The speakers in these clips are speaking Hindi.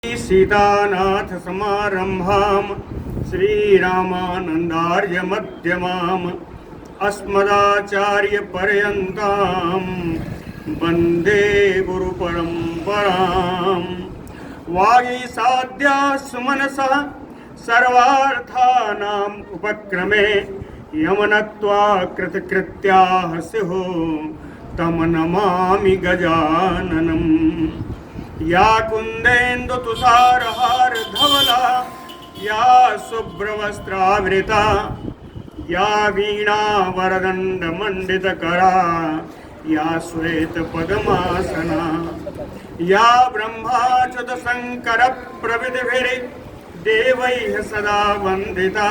सीतानाथ समारंभाम श्रीरामानंदार्य मध्यमाम अस्मदाचार्य पर्यंताम वंदे गुरु परंपराम। वागीसाद्या सुमनसः सर्वार्थानाम उपक्रमे यमनत्वा कृतकृत्याः स्युः तम नमामि गजाननम्। या कुंदेन्दु तुषारहार धवला या शुभ्रवस्त्रावृता या वीणा वरदंड मंडितकरा या श्वेत पद्मासना या ब्रह्माच्युत शंकर प्रविधिभिर्देवैः सदा वंदिता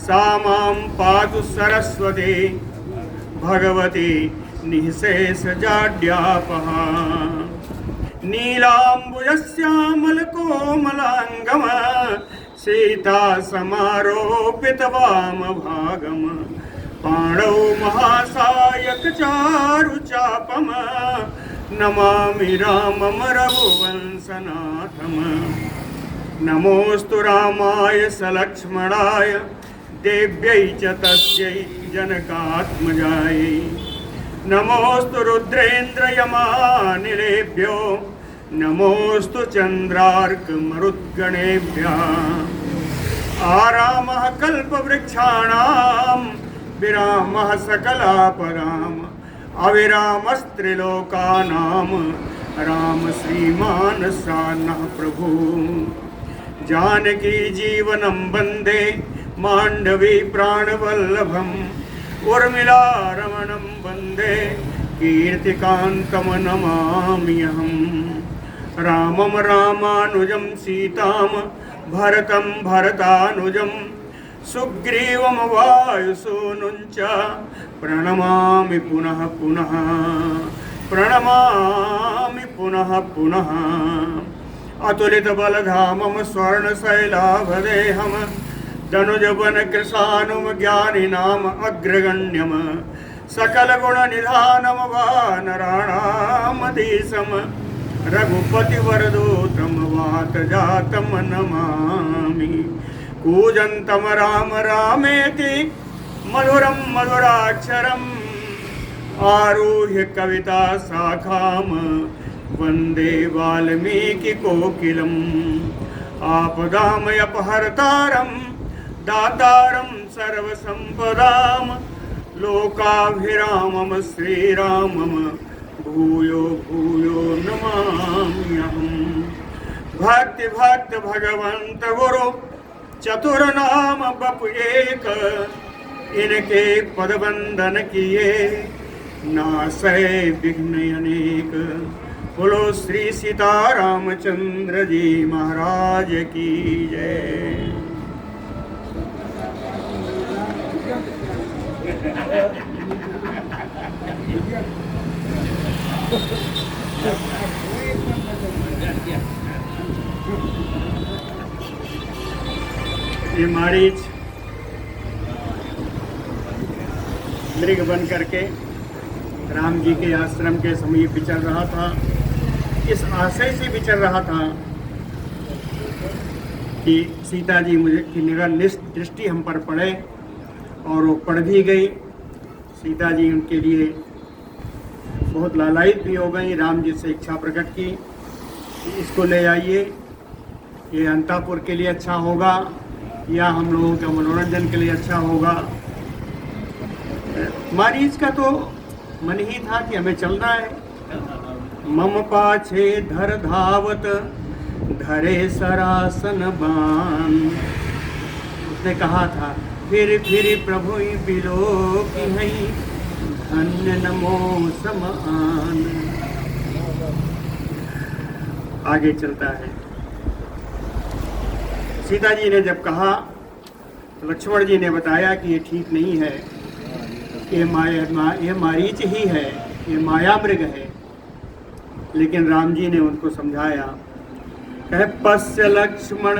सा मां पातु सरस्वती भगवती निःशेषजाड्यापहा। नीलाम्बुजश्यामलकोमलाङ्गम सीता समारोपितवामभागम पाणौ महासायकचारुचापम नमामि रामं रघुवंशनाथम। नमोऽस्तु रामाय सलक्ष्मणाय देव्यै च तस्यै जनकात्मजायै। नमोऽस्तु रुद्रेन्द्रयमानिलेभ्यो नमोऽस्तु चन्द्रार्कमरुद्गणेभ्यः। आरामः कल्पवृक्षाणां विरामः सकलापराम् अविरामस्त्रिलोकानां राम श्रीमान् सान्नः प्रभु। जानकी जीवनं वन्दे माण्डवी प्राणवल्लभम् उर्मिला रमणं वन्दे कीर्तिकान्तं नमाम्यहम्। रामं रामानुजं सीतां भरतं भरतानुजं सुग्रीवं वायुसूनुं च प्रणमामि पुनः पुनः प्रणमामि पुनः पुनः। अतुलितबलधामं स्वर्णशैलाभदेहं धनुजवन कृशानुम ज्ञानिनाम अग्रगण्यम सकलगुणनिधानम वानराणामधीशम रघुपतिवरदूतम वातजातम नमामि। कूजन्तं राम रामेति मधुरं मधुराक्षरम् आरुह्य कविता शाखां वन्दे वाल्मीकिकोकिलम्। आपदामयपहर्तारं दातारं सर्वसम्पदां लोकाभिरामं श्रीरामं भूयो भूयो नमाम्यहम्। भक्ति भक्त भगवंत गुरु चतुर्नाम बपु एक इनके पदबंधन किए नासै विघ्न अनेक। बोलो श्री सीतारामचंद्र जी महाराज की जय। ये मारीच मृग बन करके राम जी के आश्रम के समीप विचर रहा था। इस आशय से विचर रहा था कि सीता जी मुझे की निगर दृष्टि हम पर पड़े, और वो पड़ भी गई। सीता जी उनके लिए बहुत लालायित भी हो गई। राम जी से इच्छा प्रकट की कि इसको ले आइए, ये अंतापुर के लिए अच्छा होगा या हम लोगों के मनोरंजन के लिए अच्छा होगा। मारीच का तो मन ही था कि हमें चलना है। मम पाछे धर धावत धरे सरासन बान। उसने कहा था फिर प्रभु बिलो की हई धन्य नमो समान। आगे चलता है। सीता जी ने जब कहा तो लक्ष्मण जी ने बताया कि ये ठीक नहीं है, ये मारीच ही है, ये माया मृग है। लेकिन राम जी ने उनको समझाया। कहे पश्य लक्ष्मण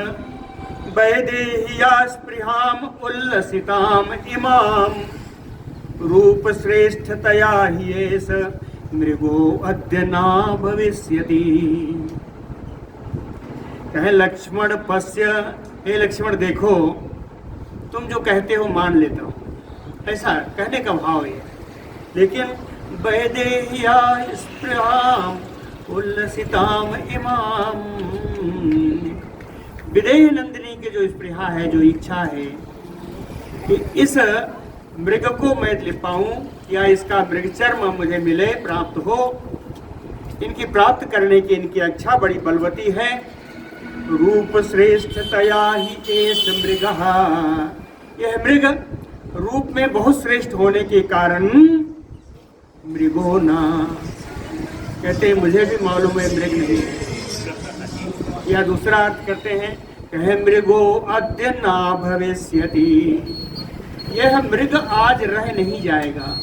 वैदेह्या स्पृहाम उल्लसिताम इमाम रूप श्रेष्ठतया ही एष मृगो अद्य न भविष्यति। कहे लक्ष्मण पश्य, हे लक्ष्मण देखो, तुम जो कहते हो मान लेता हूँ, ऐसा कहने का भाव है। लेकिन वैदेह्या स्पृहाम उल्लसिताम इमाम, विदेह नंदिनी की जो स्पृहा है, जो इच्छा है कि इस मृग को मैं ले पाऊं या इसका मृग चर्म मुझे मिले, प्राप्त हो, इनकी प्राप्त करने की इनकी इच्छा बड़ी बलवती है। रूप श्रेष्ठतया ही एष मृगः, यह मृग रूप में बहुत श्रेष्ठ होने के कारण मृगो ना, कहते हैं मुझे भी मालूम है मृग नहीं है। या दूसरा अर्थ करते हैं, कहे मृगो अद्य ना भविष्यति, यह मृग आज रह नहीं जाएगा,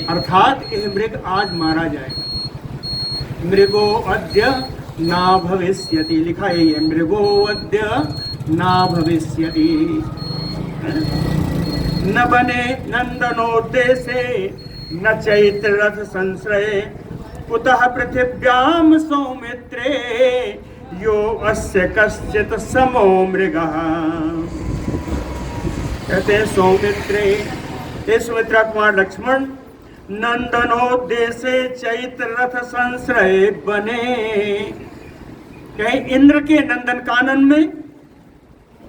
अर्थात यह मृग आज मारा जाएगा। मृगो अद्य ना भविष्यति, लिखा है मृगो अद्य ना भविष्यति। न बने नंदनोद्देशे न चैत्र रथ संश्रय, कुतः पृथिव्याम सौमित्रे यो अस्य कश्चित् समो मृगः। कहते हैं सौमित्रे, हे सुमित्रा कुमार लक्ष्मण, नंदनोद्देशे चैत्र रथ संश्रय बने, कहे इंद्र के नंदन कानन में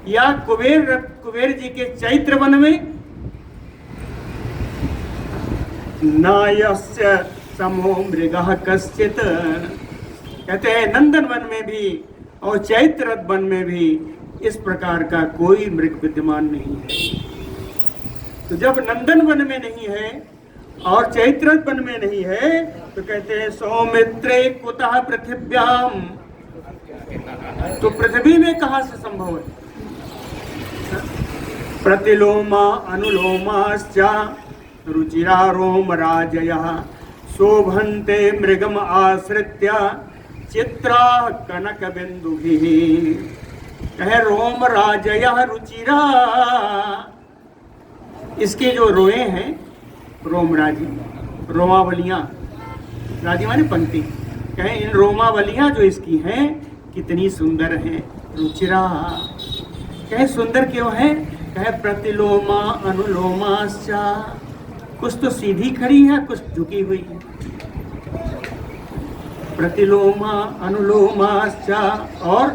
या कुबेर जी के चैत्र वन में, नायस्य समो मृगः कश्चित्, कहते हैं नंदन वन में भी और चैत्र वन में भी इस प्रकार का कोई मृग विद्यमान नहीं है। तो जब नंदन वन में नहीं है और चैत्र वन में नहीं है, तो कहते हैं सौमित्रे कुतः पृथिव्याम, तो पृथ्वी में कहां से संभव है। प्रतिलोमा अनुलोमाश्च रुचिरा रोम राजयः, शोभन्ते मृगम आश्रित्य चित्रा कनक बिंदुभिः। कहे रोम राजयः रुचिरा, इसके जो रोए हैं रोम राजी, रोमावलियां, राजी माने पंक्ति, कहे इन रोमावलियां जो इसकी हैं कितनी सुंदर हैं। रुचिरा, कहे सुंदर क्यों है, कहे प्रतिलोमा अनुलोमाश्चा, कुछ तो सीधी खड़ी है कुछ झुकी हुई है। प्रतिलोमा अनुलोमाश्चा, और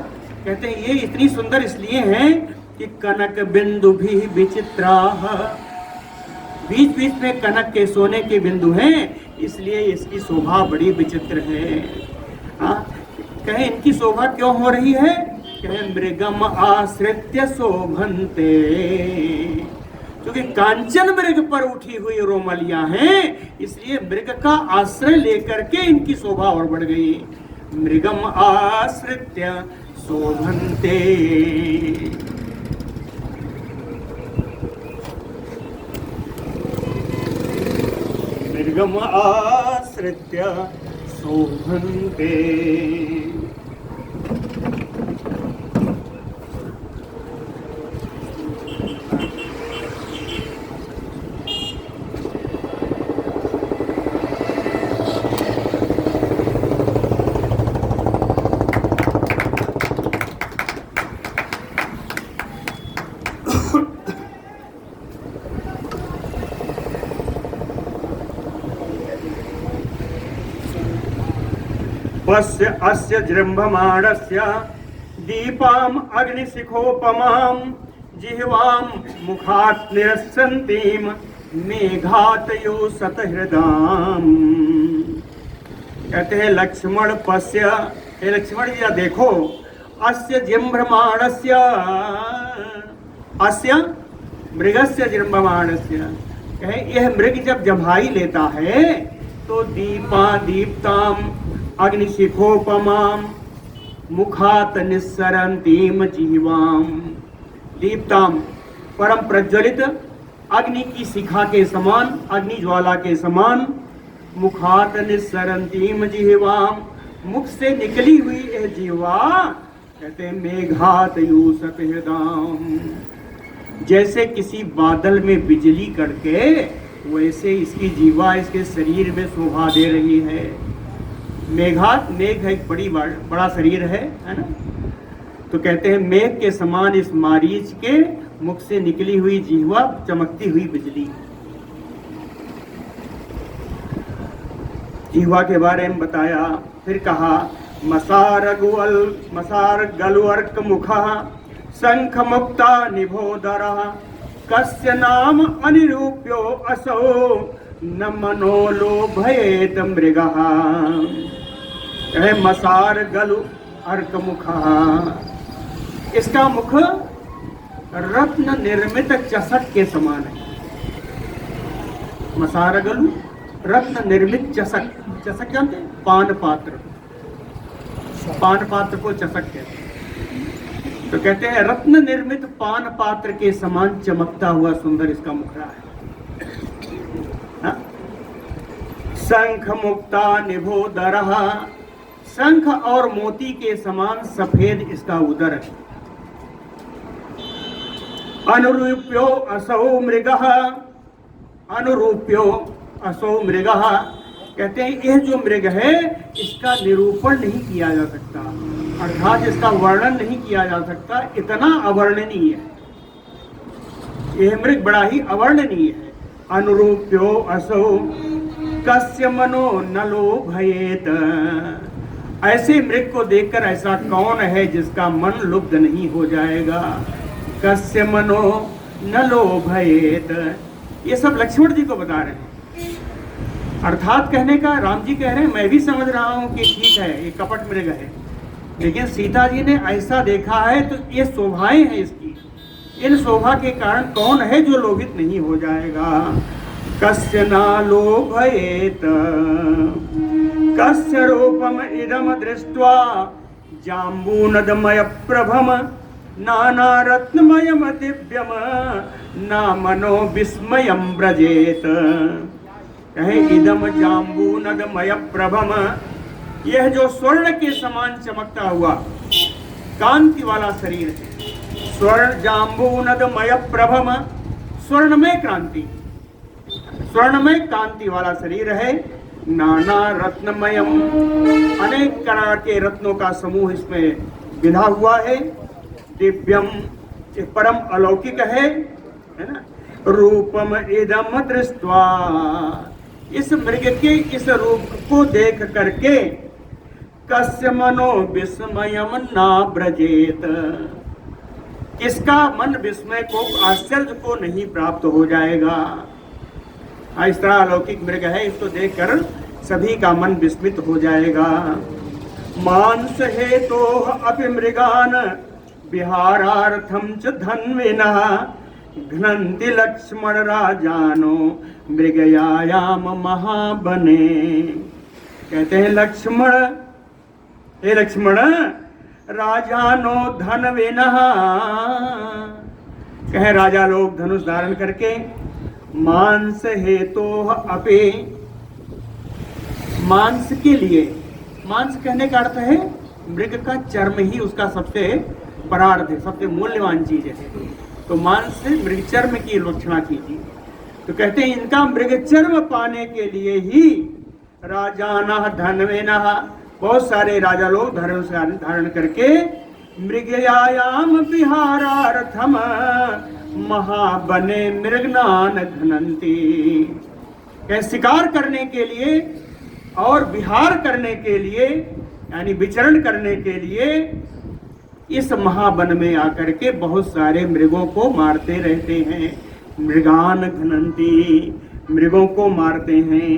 कहते हैं ये इतनी सुंदर इसलिए हैं कि कनक बिंदु भी विचित्रा, बीच बीच में कनक के सोने के बिंदु हैं, इसलिए इसकी शोभा बड़ी विचित्र है। कहे इनकी शोभा क्यों हो रही है, कहे मृगम आश्रित्य शोभन्ते, क्योंकि कांचन मृग पर उठी हुई रोमलियां हैं, इसलिए मृग का आश्रय लेकर के इनकी शोभा और बढ़ गई। मृगम आश्रित्य शोभन्ते, मृगम आश्रित्य शोभन्ते। पश्य अस्य जृम्भमाणस्य दीपाम अग्निशिखोपमाम जिह्वाम मुखात् निरस्यन्तीम मेघातयो सतहृदाम। कहते हैं लक्ष्मण पश्य, हे लक्ष्मण जी देखो, अस्य जृम्भमाणस्य, अस्य मृगस्य जृम्भमाणस्य, कहे यह मृग जब जम्हाई लेता है तो दीप्ताम अग्निशिखोपमाम मुखात निस्सरंतीम जिह्वाम। दीप्ताम परम प्रज्वलित अग्नि की शिखा के समान, अग्नि ज्वाला के समान, मुखात निस्सरंतीम जिह्वाम, मुख से निकली हुई यह जिह्वा, कहते हैं मेघात यूसत हृदाम, जैसे किसी बादल में बिजली करके वैसे इसकी जीवा इसके शरीर में शोभा दे रही है। मेघात, मेघ एक बड़ा शरीर है ना, तो कहते हैं मेघ के समान इस मारीच के मुख से निकली हुई जिह्वा चमकती हुई बिजली। जिह्वा के बारे में बताया, फिर कहा मसार गलुअर्क मुखा शंख मुक्ता निभोदरा कस्य नाम अनिरूप्यो असो न मनो लोभयेत मृगः। मसार गलु अर्क मुखा, इसका मुख रत्न निर्मित चषक के समान है। मसार गलु रत्न निर्मित चषक, चषक जानते हैं? पान पात्र, पान पात्र को चषक कहते हैं। तो कहते हैं रत्न निर्मित पान पात्र के समान चमकता हुआ सुंदर इसका मुखड़ा है। शंख मुक्ता निभोदरः, शंख और मोती के समान सफेद इसका उदर है। अनुरूप्यो असौ मृगः, अनुरूप्यो असौ मृगः, कहते हैं यह जो मृग है इसका निरूपण नहीं किया जा सकता, अर्थात इसका वर्णन नहीं किया जा सकता, इतना अवर्णनीय है। यह मृग बड़ा ही अवर्णनीय है। अनुरूप्यो असौ कस्य मनो न लोभयेत, ऐसे मृग को देखकर ऐसा कौन है जिसका मन लुब्ध नहीं हो जाएगा। कस्य मनो न लोभयेत, ये सब लक्ष्मण जी को बता रहे हैं। अर्थात कहने का राम जी कह रहे हैं मैं भी समझ रहा हूं कि ठीक है ये कपट मृग है, लेकिन सीता जी ने ऐसा देखा है तो ये शोभाएं हैं इसकी, इन शोभा के कारण कौन है जो लोभित नहीं हो जाएगा। कस्य ना लोभयेत कस्य रूपम इदम दृष्ट्वा जाम्बूनदमय प्रभम नाना रत्नमयम दिव्यम ना मनो विस्मयम ब्रजेत। कहे इदम जाम्बूनदमय प्रभम, यह जो स्वर्ण के समान चमकता हुआ कांति वाला शरीर है। स्वर्ण जाम्बूनदमय प्रभम, स्वर्णमय क्रांति, स्वर्णमय कांति वाला शरीर है। नाना रत्नमयम, अनेक प्रकार के रत्नों का समूह इसमें बिधा हुआ है। दिव्यम, परम अलौकिक है ना। रूपम इदम दृष्ट्वा, इस मृग के इस रूप को देख करके कस्य मनो विस्मयम ना ब्रजेत, किसका मन विस्मय को आश्चर्य को नहीं प्राप्त हो जाएगा। इस तरह अलौकिक मृग है, इसको देखकर सभी का मन विस्मित हो जाएगा। मांस हेतो अपि मृगान विहारार्थम च धन्विनः घ्नन्ति लक्ष्मण राजानो मृगयायाम महाबने। कहते हैं लक्ष्मण, हे लक्ष्मण, राजानो धनविनः, कहे राजा लोग धनुष धारण करके मांस हेतु अपे, मांस के लिए, मांस कहने का अर्थ है मृग का चर्म ही उसका सबसे परार्थ है, सबसे मूल्यवान चीज है। तो मांस से मृग चर्म की लक्षणा कीजिए। तो कहते हैं इनका मृग चर्म पाने के लिए ही राजाना धनवेना, बहुत सारे राजा लोग धनुष धारण करके मृगयायाम विहारार्थम महाबने मृगनान घनंती, शिकार करने के लिए और विहार करने के लिए यानी विचरण करने के लिए इस महावन में आकर के बहुत सारे मृगों को मारते रहते हैं। मृगान घनंती, मृगों को मारते हैं।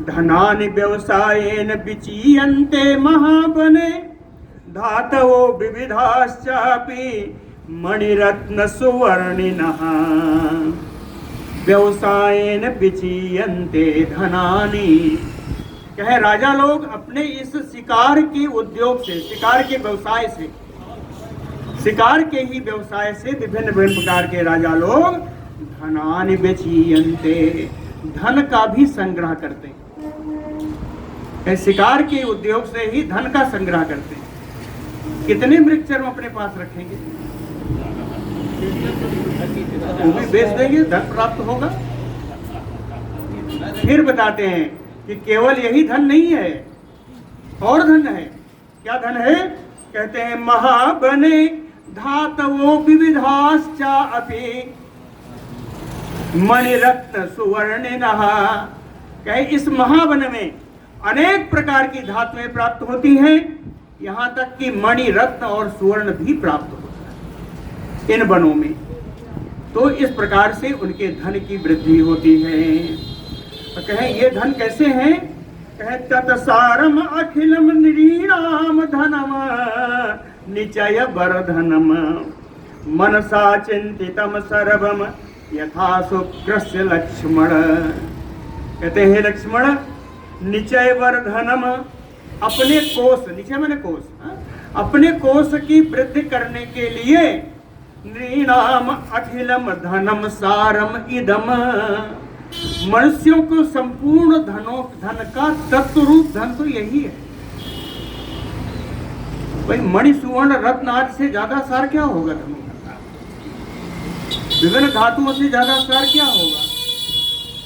धनानि व्यवसायेन विचीयन्ते महावने धातवो विविधाश्चापि मणिरत्न सुवर्णिनः। व्यवसायेन विचीयन्ते धनानि, कहे राजा लोग अपने इस शिकार के उद्योग से, शिकार के व्यवसाय से, शिकार के ही व्यवसाय से विभिन्न विभिन्न प्रकार के राजा लोग धनानि विचीयन्ते, धन का भी संग्रह करते हैं। शिकार के उद्योग से ही धन का संग्रह करते हैं। कितने मृगचर्म अपने पास रखेंगे, वो भी बेच देंगे, धन प्राप्त होगा। फिर बताते हैं कि केवल यही धन नहीं है, और धन है। क्या धन है? कहते हैं महाबने धातवो विविधाश्चा अपि मणिरत्न सुवर्णिनः। कहे इस महावन में अनेक प्रकार की धातुएं प्राप्त होती हैं, यहाँ तक कि मणि रत्न और सुवर्ण भी प्राप्त होता है इन वनों में। तो इस प्रकार से उनके धन की वृद्धि होती है। तो कहें ये धन कैसे हैं? कहें तत्सारम अखिलम निरीणाम धनम निचय वर्धनम मनसा चिंतितम सर्वम यथा शुक्रस्य लक्ष्मण। कहते हैं लक्ष्मण, निचय वर्धनम, अपने कोष, निचय मैंने कोष, अपने कोष की वृद्धि करने के लिए नृणाम अखिलम धनम सारम इदम, मनुष्यों को संपूर्ण धन का तत्व रूप धन तो यही है। भाई मणि सुवर्ण रत्न आदि से ज्यादा सार क्या होगा? धनों का विभिन्न धातुओं से ज्यादा सार क्या होगा?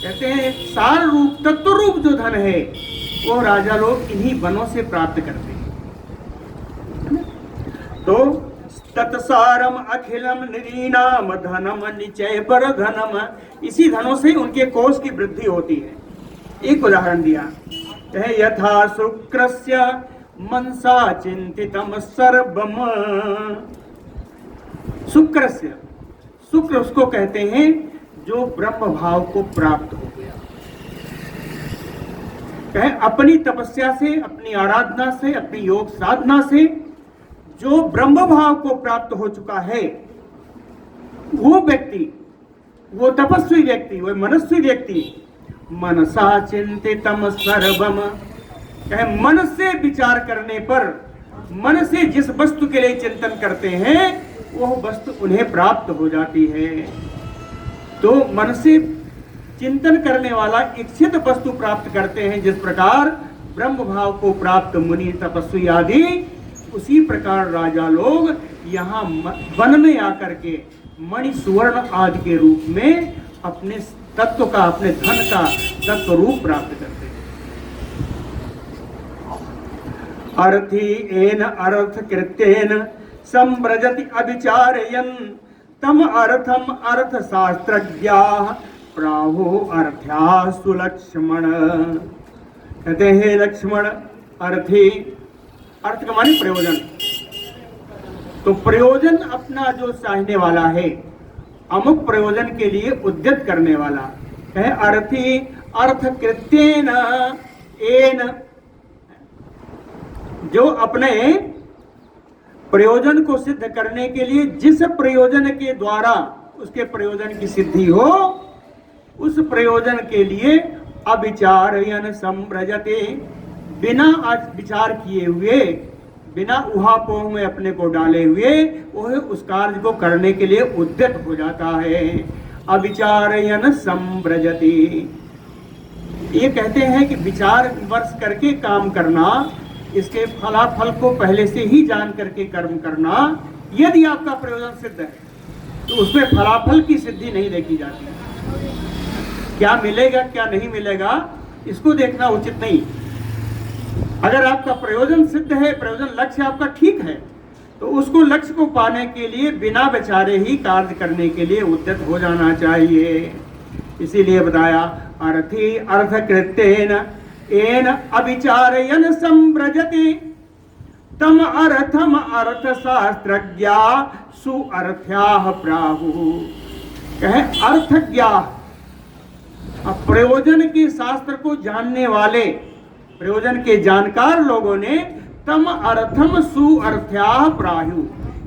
कहते हैं सार रूप तत्व रूप जो धन है वो राजा लोग इन्हीं वनों से प्राप्त करते हैं। तो तत्सारम अखिलम निरीनाम धनम निचय पर धनम, इसी धनों से उनके कोष की वृद्धि होती है। एक उदाहरण दिया, कहे यथा शुक्रस्य मनसा चिंतितम सर्वम। शुक्रस्य, शुक्र उसको कहते हैं जो ब्रह्म भाव को प्राप्त हो गया। कहे अपनी तपस्या से, अपनी आराधना से, अपनी योग साधना से जो ब्रह्म भाव को प्राप्त हो चुका है, वो व्यक्ति, वो तपस्वी व्यक्ति, वो मनस्वी व्यक्ति, मनसा चिंतितम सर्वम, कहे मन से विचार करने पर, मन से जिस वस्तु के लिए चिंतन करते हैं वह वस्तु उन्हें प्राप्त हो जाती है। तो मन से चिंतन करने वाला इच्छित वस्तु प्राप्त करते हैं। जिस प्रकार ब्रह्म भाव को प्राप्त मुनि तपस्वी आदि, उसी प्रकार राजा लोग यहाँ वन में आकर के मणि सुवर्ण आदि के रूप में अपने तत्व का, अपने धन का तत्व रूप प्राप्त करते हैं। अर्थी एन अर्थ कृत्येन संव्रजति अविचारयन् तम अर्थम अर्थ शास्त्रज्ञाः प्राहु अर्थ्या सुलक्ष्मण। कहते हैं लक्ष्मण, अर्थी, अर्थ का माने प्रयोजन। तो प्रयोजन अपना जो चाहने वाला है, अमुक प्रयोजन के लिए उद्यत करने वाला है। अर्थी अर्थ कृत्येन एन, जो अपने प्रयोजन को सिद्ध करने के लिए जिस प्रयोजन के द्वारा उसके प्रयोजन की सिद्धि हो, उस प्रयोजन के लिए अविचारयन संव्रजते, बिना विचार किए हुए, बिना उहापोह में अपने को डाले हुए वह उस कार्य को करने के लिए उद्यत हो जाता है। अविचारयन संव्रजते, ये कहते हैं कि विचार वर्ष करके काम करना, इसके फलाफल को पहले से ही जान करके कर्म करना। यदि आपका प्रयोजन सिद्ध है तो उसमें फलाफल की सिद्धि नहीं देखी जाती। क्या मिलेगा क्या नहीं मिलेगा इसको देखना उचित नहीं। अगर आपका प्रयोजन सिद्ध है, प्रयोजन लक्ष्य आपका ठीक है, तो उसको लक्ष्य को पाने के लिए बिना विचारे ही कार्य करने के लिए उद्यत हो जाना चाहिए। इसीलिए बताया अर्थी अर्थ कृत्येन एन अविचारयन संव्रजति तम अर्थम अर्थ शास्त्रज्ञा सुअर्थ्याः प्राहु। कहे अर्थज्ञा, प्रयोजन के शास्त्र को जानने वाले, प्रयोजन के जानकार लोगों ने तम अर्थम सुअर्थ्याः प्राहु,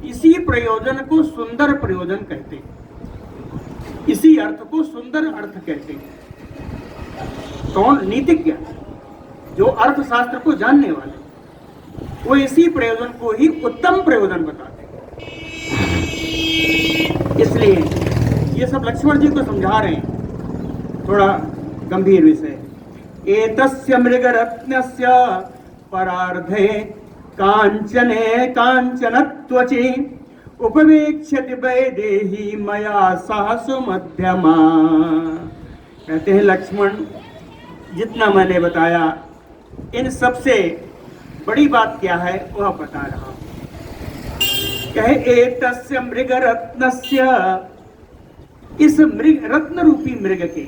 इसी प्रयोजन को सुंदर प्रयोजन कहते हैं, इसी अर्थ को सुंदर अर्थ कहते हैं। कौन? नीतिज्ञ, जो अर्थशास्त्र को जानने वाले, वो इसी प्रयोजन को ही उत्तम प्रयोजन बताते हैं। इसलिए ये सब लक्ष्मण जी को समझा रहे हैं, थोड़ा गंभीर विषय। एतस्य मृगरत्नस्य परार्धे कांचने कांचनत्वचि उपवेक्ष्यति वैदेही मया सह सुमध्यमा। कहते हैं लक्ष्मण, जितना मैंने बताया इन सबसे बड़ी बात क्या है वह बता रहा हूं। कहे एतस्य मृग रत्नस्य, इस मृग रत्न रूपी मृग के,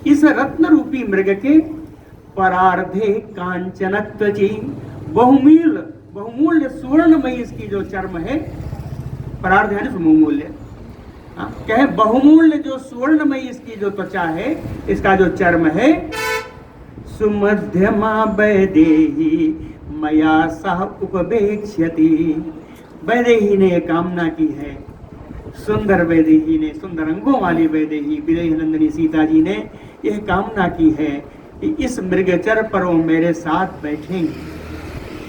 इस रत्न रूपी मृग के परार्धे कांचनत्वची, बहुमूल्य सुवर्णमयी इसकी जो चर्म है, परार्ध है ना बहुमूल्य, कहे बहुमूल्य जो सुवर्णमयी इसकी जो त्वचा है, इसका जो चर्म है, सुमध्यमा वैदेही मया सह उपवेक्ष्यति। वैदेही ने कामना की है, सुंदर वैदेही ने, सुंदर अंगों वाली वैदेही विदेही नंदिनी सीता जी ने यह कामना की है कि इस मृगचर पर वो मेरे साथ बैठेंगे।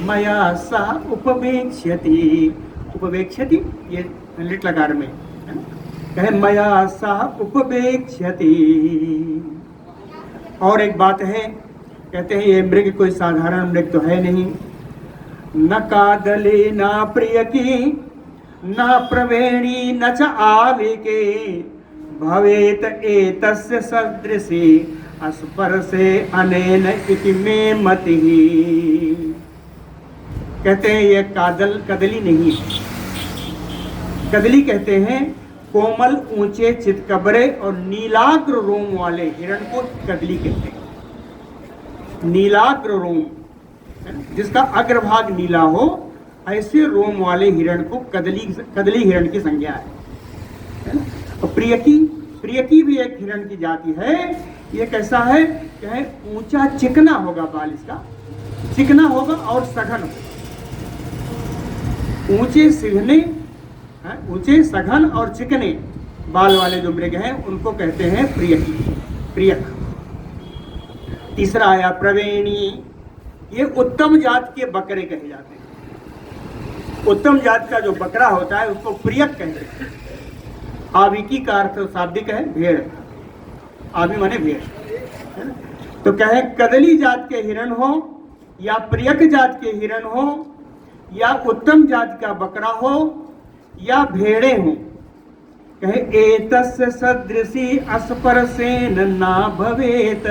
मया सह उपवेक्ष्यति, उपवेक्ष्यति ये लिट लकार में है ना, कहे मया सह उपवेक्ष्यति। और एक बात है, कहते हैं ये मृग कोई साधारण मृग तो है नहीं, न कादली न प्रियकी न प्रवेणी न च आविके भवेत एतस्य सदृशी अस्पर्शे अनेन इति मे मतिः। कहते हैं ये कदली नहीं, कदली कहते हैं कोमल ऊंचे चितकबरे और नीलाग्र रोम वाले हिरण को कदली कहते हैं। नीलाग्र रोम, जिसका अग्रभाग नीला हो, ऐसे रोम वाले हिरण को कदली हिरण की संज्ञा है ना। और प्रियकी भी एक हिरण की जाति है। ये कैसा है, क्या है, ऊंचा चिकना होगा, बाल इसका चिकना होगा और सघन, ऊंचे सिघने, ऊंचे सघन और चिकने बाल वाले जो मृग हैं उनको कहते हैं प्रियक। तीसरा आया प्रवेणी, ये उत्तम जात के बकरे कहे जाते हैं। उत्तम जात का जो बकरा होता है उसको प्रियक कहते हैं। आविकी का अर्थ शाब्दिक है भेड़, आदमी माने भेड़ है ना। तो कहे कदली जात के हिरण हो या प्रियक जात के हिरण हो या उत्तम जात का बकरा हो या भेड़े हो, कहे एतस्य सदृशी अस्पर्शेन ना भवेत।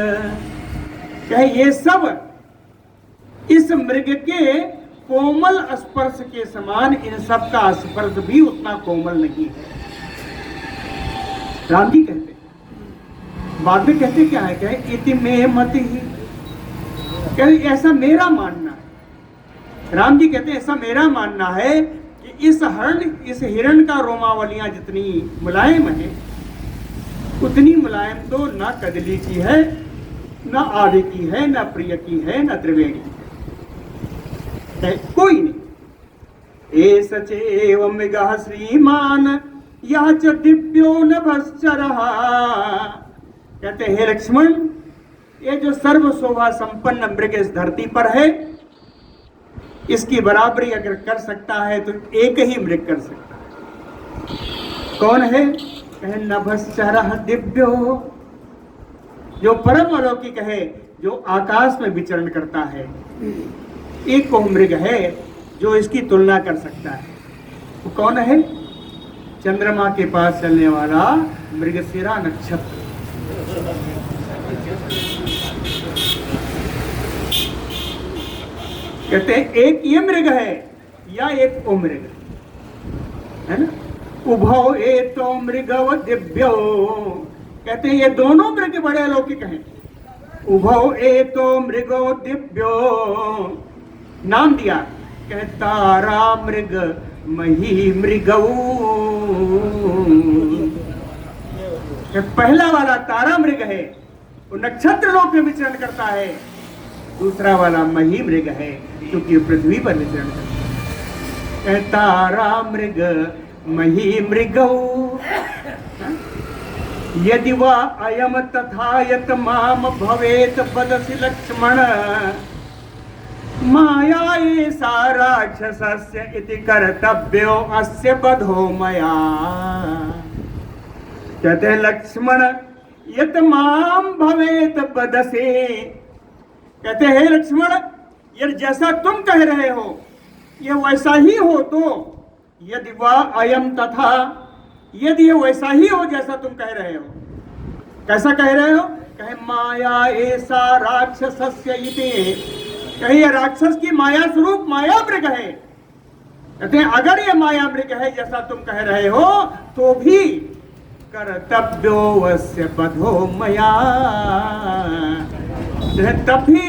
कहे ये सब इस मृग के कोमल स्पर्श के समान, इन सब का स्पर्श भी उतना कोमल नहीं है। राम जी कहते, बाद में कहते क्या है, कहे इति मे मति, कहे ऐसा मेरा मानना है। राम जी कहते ऐसा मेरा मानना है कि इस हिरण का रोमावलियां जितनी मुलायम है, उतनी मुलायम तो ना कदली की है, न आदि की है, न प्रिय की है, न त्रिवेणी है, कोई नहीं। ए सचेव मृगः श्रीमान यह च दिव्यो नभश्चरः। कहते हे लक्ष्मण, ये जो सर्व शोभा संपन्न मृग इस धरती पर है, इसकी बराबरी अगर कर सकता है तो एक ही मृग कर सकता है। कौन है, कहे नभश्चरः दिव्यो, जो परम अलौकिक है, जो आकाश में विचरण करता है। एक को मृग है जो इसकी तुलना कर सकता है। वो कौन है, चंद्रमा के पास चलने वाला मृगशिरा नक्षत्र। कहते हैं एक ये मृग है या एक ओ मृग है ना। उभौ एतो मृगव दिव्यो, कहते हैं ये दोनों मृग बड़े अलौकिक हैं। उभौ एतो मृगो दिव्यो, नाम दिया, कहे तारा मृग मही मृगौ। पहला वाला तारा मृग है, वो नक्षत्र लोक में विचरण करता है। दूसरा वाला मही मृग है, क्योंकि पृथ्वी पर विचरण करता है। तारा मृग मही मृगौ, यदि वा अयम तथा यत माम भवेत बदसि लक्ष्मण माया एषा राक्षसस्य इति कर्तव्यो अस्य बधो मया। कहते हैं लक्ष्मण, यत माम भवेत बदसे, कहते हैं लक्ष्मण, ये जैसा तुम कह रहे हो ये वैसा ही हो। तो यदि वा अयम तथा, यदि ये वैसा ही हो जैसा तुम कह रहे हो। कैसा कह रहे हो, कहे माया ऐसा राक्षसस्य इति, कहे ये राक्षस की माया स्वरूप माया मृग है। कहते हैं अगर ये माया मृग है जैसा तुम कह रहे हो तो भी कर्तव्योऽस्य बधो मया, तब भी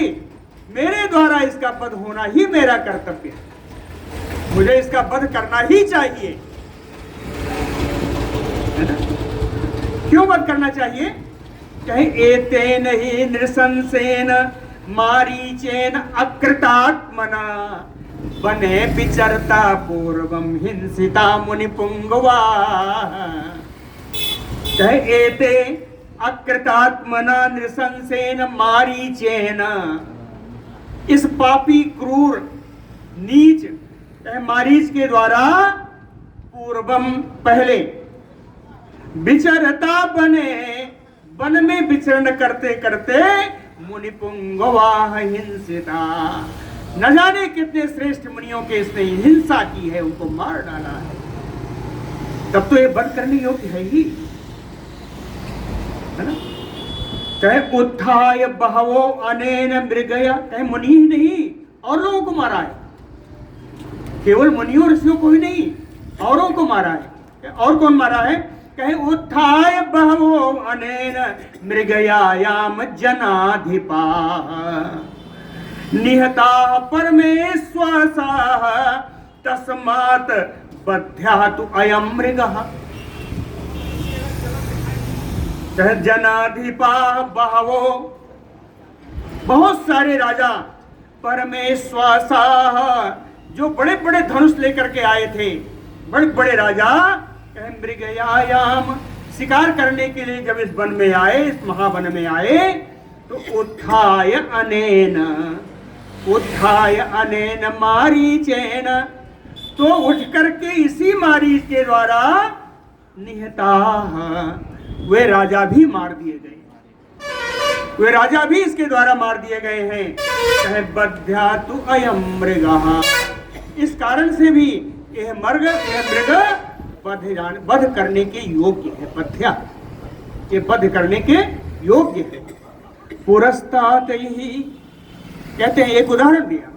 मेरे द्वारा इसका वध होना ही मेरा कर्तव्य है, मुझे इसका वध करना ही चाहिए, है ना? क्यों वध करना चाहिए? कहे एतेन ही नृशंसेन मारीचेन अकृतात्मना बने विचरता पूर्वम हिंसिता मुनि पुंगवा। कहे एते अकृतात्मना नृशंसेन मारीचेन, इस पापी क्रूर नीच मारीच के द्वारा पूर्वम पहले विचरता बने वन में विचरण करते करते मुनि पुंगवाह हिंसिता, न जाने कितने श्रेष्ठ मुनियों के इसने हिंसा की है, उनको मार डाला है, तब तो ये वध करने योग्य है ही, है ना? चाहे उत्थाय बहवो अनेन मृगया, चाहे मुनि ही नहीं और लोगों को मारा है, केवल मुनियों ऋषियों को ही नहीं औरों को मारा है। और कौन मारा है? कहे उत्थाय बहवो अनेन मृगयायाम जनाधिपा निहता परमेश्वरः तस्मात् बध्यातु अयं मृगः। जनाधिपा बहवो, बहुत सारे राजा, परमेश्वरः, जो बड़े बड़े धनुष लेकर के आए थे, बड़े बड़े राजा मृगयायाम, शिकार करने के लिए जब इस वन में आए, इस महावन में आए, तो उत्थाय अनेन मारीचेन, तो उठ करके इसी मारीच के द्वारा निहता, वे राजा भी मार दिए गए, वे राजा भी इसके द्वारा मार दिए गए हैं। कहे बध्यातु अयं मृगः, इस कारण से भी यह मृग वध करने के योग्य है, बध्या, ये वध करने के योग्य है। पुरस्तात् ही, कहते हैं एक उदाहरण दिया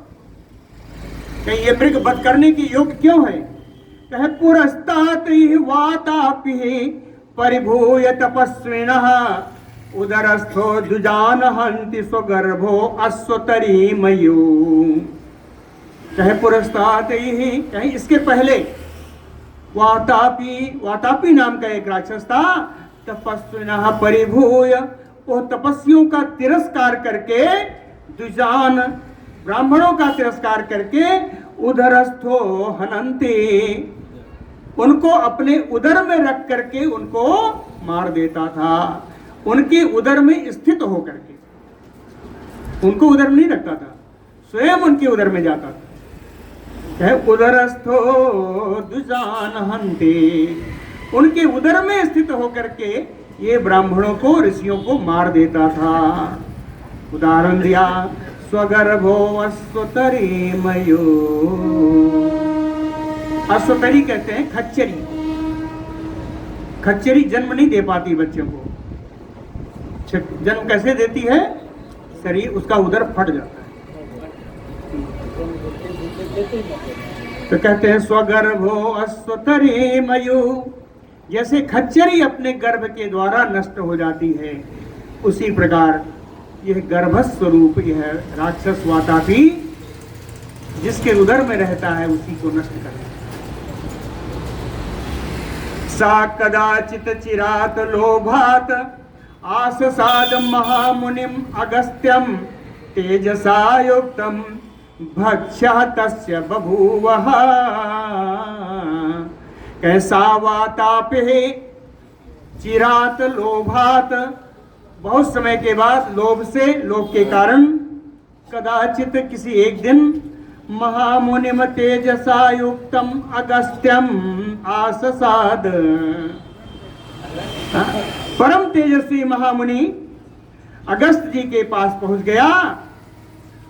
कि ये मृग वध करने के योग्य क्यों है? कहे पुरस्तात् ही वातापि परिभूय तपस्विनः उदरस्थो जुजान हन्ति स्वगर्भो अश्वतरीमयो। कहे पुरस्तात् ही, कहे इसके पहले वातापी नाम का एक राक्षस था, तपस्विनः परिभूय, वो तपस्वियों का तिरस्कार करके, दुजान ब्राह्मणों का तिरस्कार करके, उदरस्थो हनन्ति, उनको अपने उदर में रख करके उनको मार देता था, उनके उदर में स्थित होकर के, उनको उदर में नहीं रखता था, स्वयं उनके उदर में जाता था। उदरस्थो दुजान हन्ति, उनके उदर में स्थित होकर के ये ब्राह्मणों को, ऋषियों को मार देता था। उदाहरण दिया, स्वगर्भो अश्वतरीमयो, अश्वतरी कहते हैं खच्चरी, खच्चरी जन्म नहीं दे पाती बच्चों को, जन्म कैसे देती है? शरीर उसका उदर फट जाता है, तो कहते हैं स्वगर्भो अश्वतरीमयो, जैसे खच्चरी अपने गर्भ के द्वारा नष्ट हो जाती है, उसी प्रकार यह गर्भस्वरूप यह राक्षस वातापी जिसके उदर में रहता है उसी को नष्ट करता है। सा कदाचित चिरात लोभात आससाद महामुनिम अगस्त्यम तेजसा युक्तम भक्ष्यः तस्य बभूवः। कैसा वातापे चिरात लोभात, बहुत समय के बाद लोभ के कारण, कदाचित किसी एक दिन, महामुनिम तेजसा युक्तम अगस्त्यम आससाद, परम तेजस्वी महामुनि अगस्त जी के पास पहुंच गया।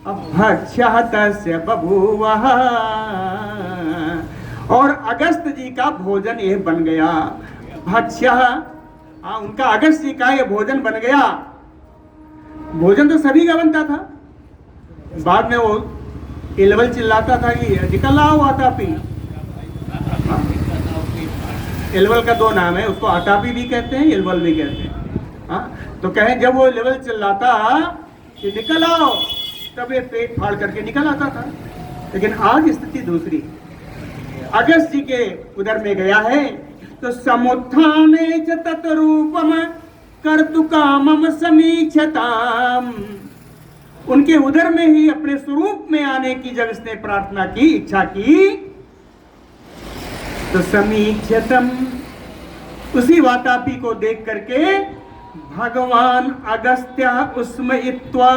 भक्ष्यः तस्य बभूवः, और अगस्त जी का भोजन यह बन गया। भक्ष्यः, उनका अगस्त जी का यह भोजन बन गया। भोजन तो सभी का बनता था, बाद में वो लेवल चिल्लाता था कि निकल आओ वातापी, एलवल का दो नाम है, उसको आतापी भी कहते हैं, एलवल भी कहते हैं। हाँ, तो कहें जब वो लेवल चिल्लाता कि निकल आओ, तब ये पेट फाड़ करके निकल आता था। लेकिन आज स्थिति दूसरी है। अगस्त जी के उधर में गया है तो समुत्थाने च तत्रूपम कर्तुकामम समीक्षताम, उनके उधर में ही अपने स्वरूप में आने की जब इसने प्रार्थना की, इच्छा की, तो समीक्षतम, उसी वातापी को देख करके भगवान अगस्त्य उस्मयित्वा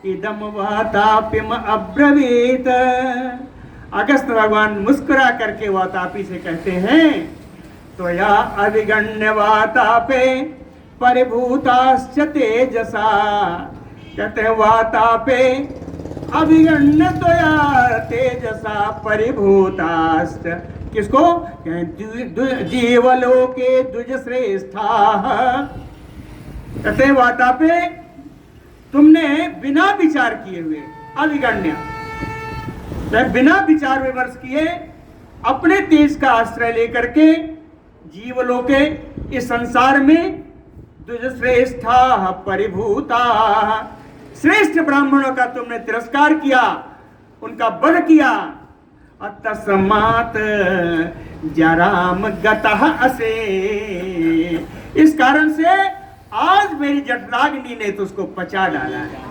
इदम वातापिम अब्रवीत। अगस्त भगवान मुस्कुरा करके वातापी से कहते हैं, तो या अभिगण्य वातापे परिभूताश्च तेजसा, कहते हैं वातापे अभिगण्य तो या तेजसा परिभूताश्च, किसको? जीवलोके द्विज श्रेष्ठा, कहते हैं वातापे तुमने बिना विचार किए हुए, अभिगण्य बिना विचार विमर्श किए अपने तेज का आश्रय लेकर के जीवलोके, इस संसार में द्विजश्रेष्ठा परिभूता, श्रेष्ठ ब्राह्मणों का तुमने तिरस्कार किया, उनका वध किया। तस्मात् जराम गतः असे, इस कारण से आज मेरी जठराग्नि ने तो उसको पचा डाला है।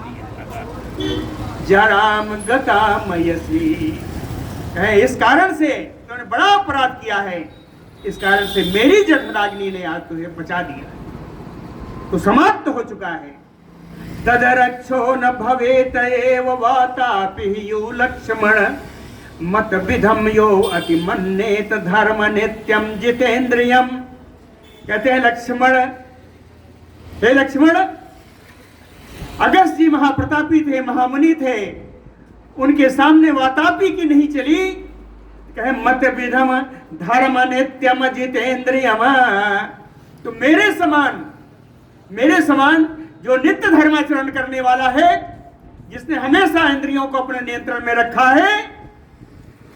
जराम गता मयसी, इस कारण से तुमने बड़ा अपराध किया है, इस कारण से मेरी जठराग्नि ने आज तुझे पचा दिया, तो समाप्त हो चुका है। तदरक्षो न भवेत एव वातापि यु लक्ष्मण मत विधम यो अति मन्नेत धर्म नित्यम जितेंद्रियम, कहते हैं लक्ष्मण, हे लक्ष्मण, अगस्त जी महाप्रतापी थे, महामुनि थे, उनके सामने वातापी की नहीं चली। कहे मत विधम धर्म नित्यम जितेंद्रियम, तो मेरे समान जो नित्य धर्माचरण करने वाला है, जिसने हमेशा इंद्रियों को अपने नियंत्रण में रखा है,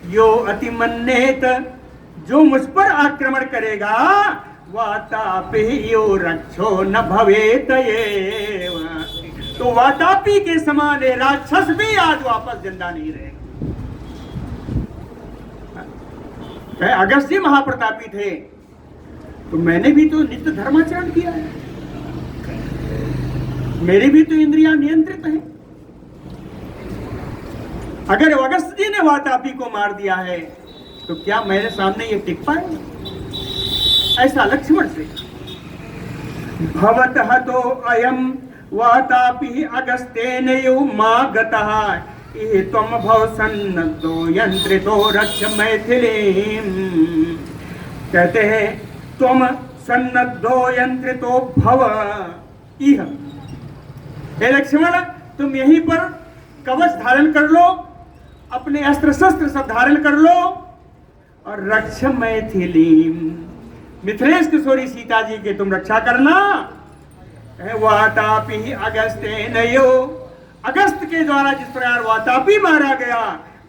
यो अतिमन्नेत, जो मुझ पर आक्रमण करेगा, वातापि यो रक्षो न भवेत एव, तो वातापी के समान राक्षस भी आज वापस जिंदा नहीं रहेगा। अगस्त जी महाप्रतापी थे, तो मैंने भी तो नित्य धर्माचरण किया है, मेरी भी तो इंद्रियां नियंत्रित हैं। अगर अगस्त जी ने वातापी को मार दिया है, तो क्या मेरे सामने ये टिक पाए? ऐसा लक्ष्मण से। भवतः तो अयम वातापि अगस्तेन यो मां गतः इह त्वम भव सन्नद्धो यंत्रितो रक्ष मैथिलीं, कहते हैं त्वम सन्नद्धो यंत्रितो भव इह, हे लक्ष्मण तुम यहीं पर कवच धारण कर लो, अपने अस्त्र शस्त्र सब धारण कर लो, और रक्ष मैथिलीं, मिथिलेश किशोरी सीता जी के तुम रक्षा करना। वातापि अगस्तेन यो, अगस्त के द्वारा जिस प्रकार वातापी मारा गया,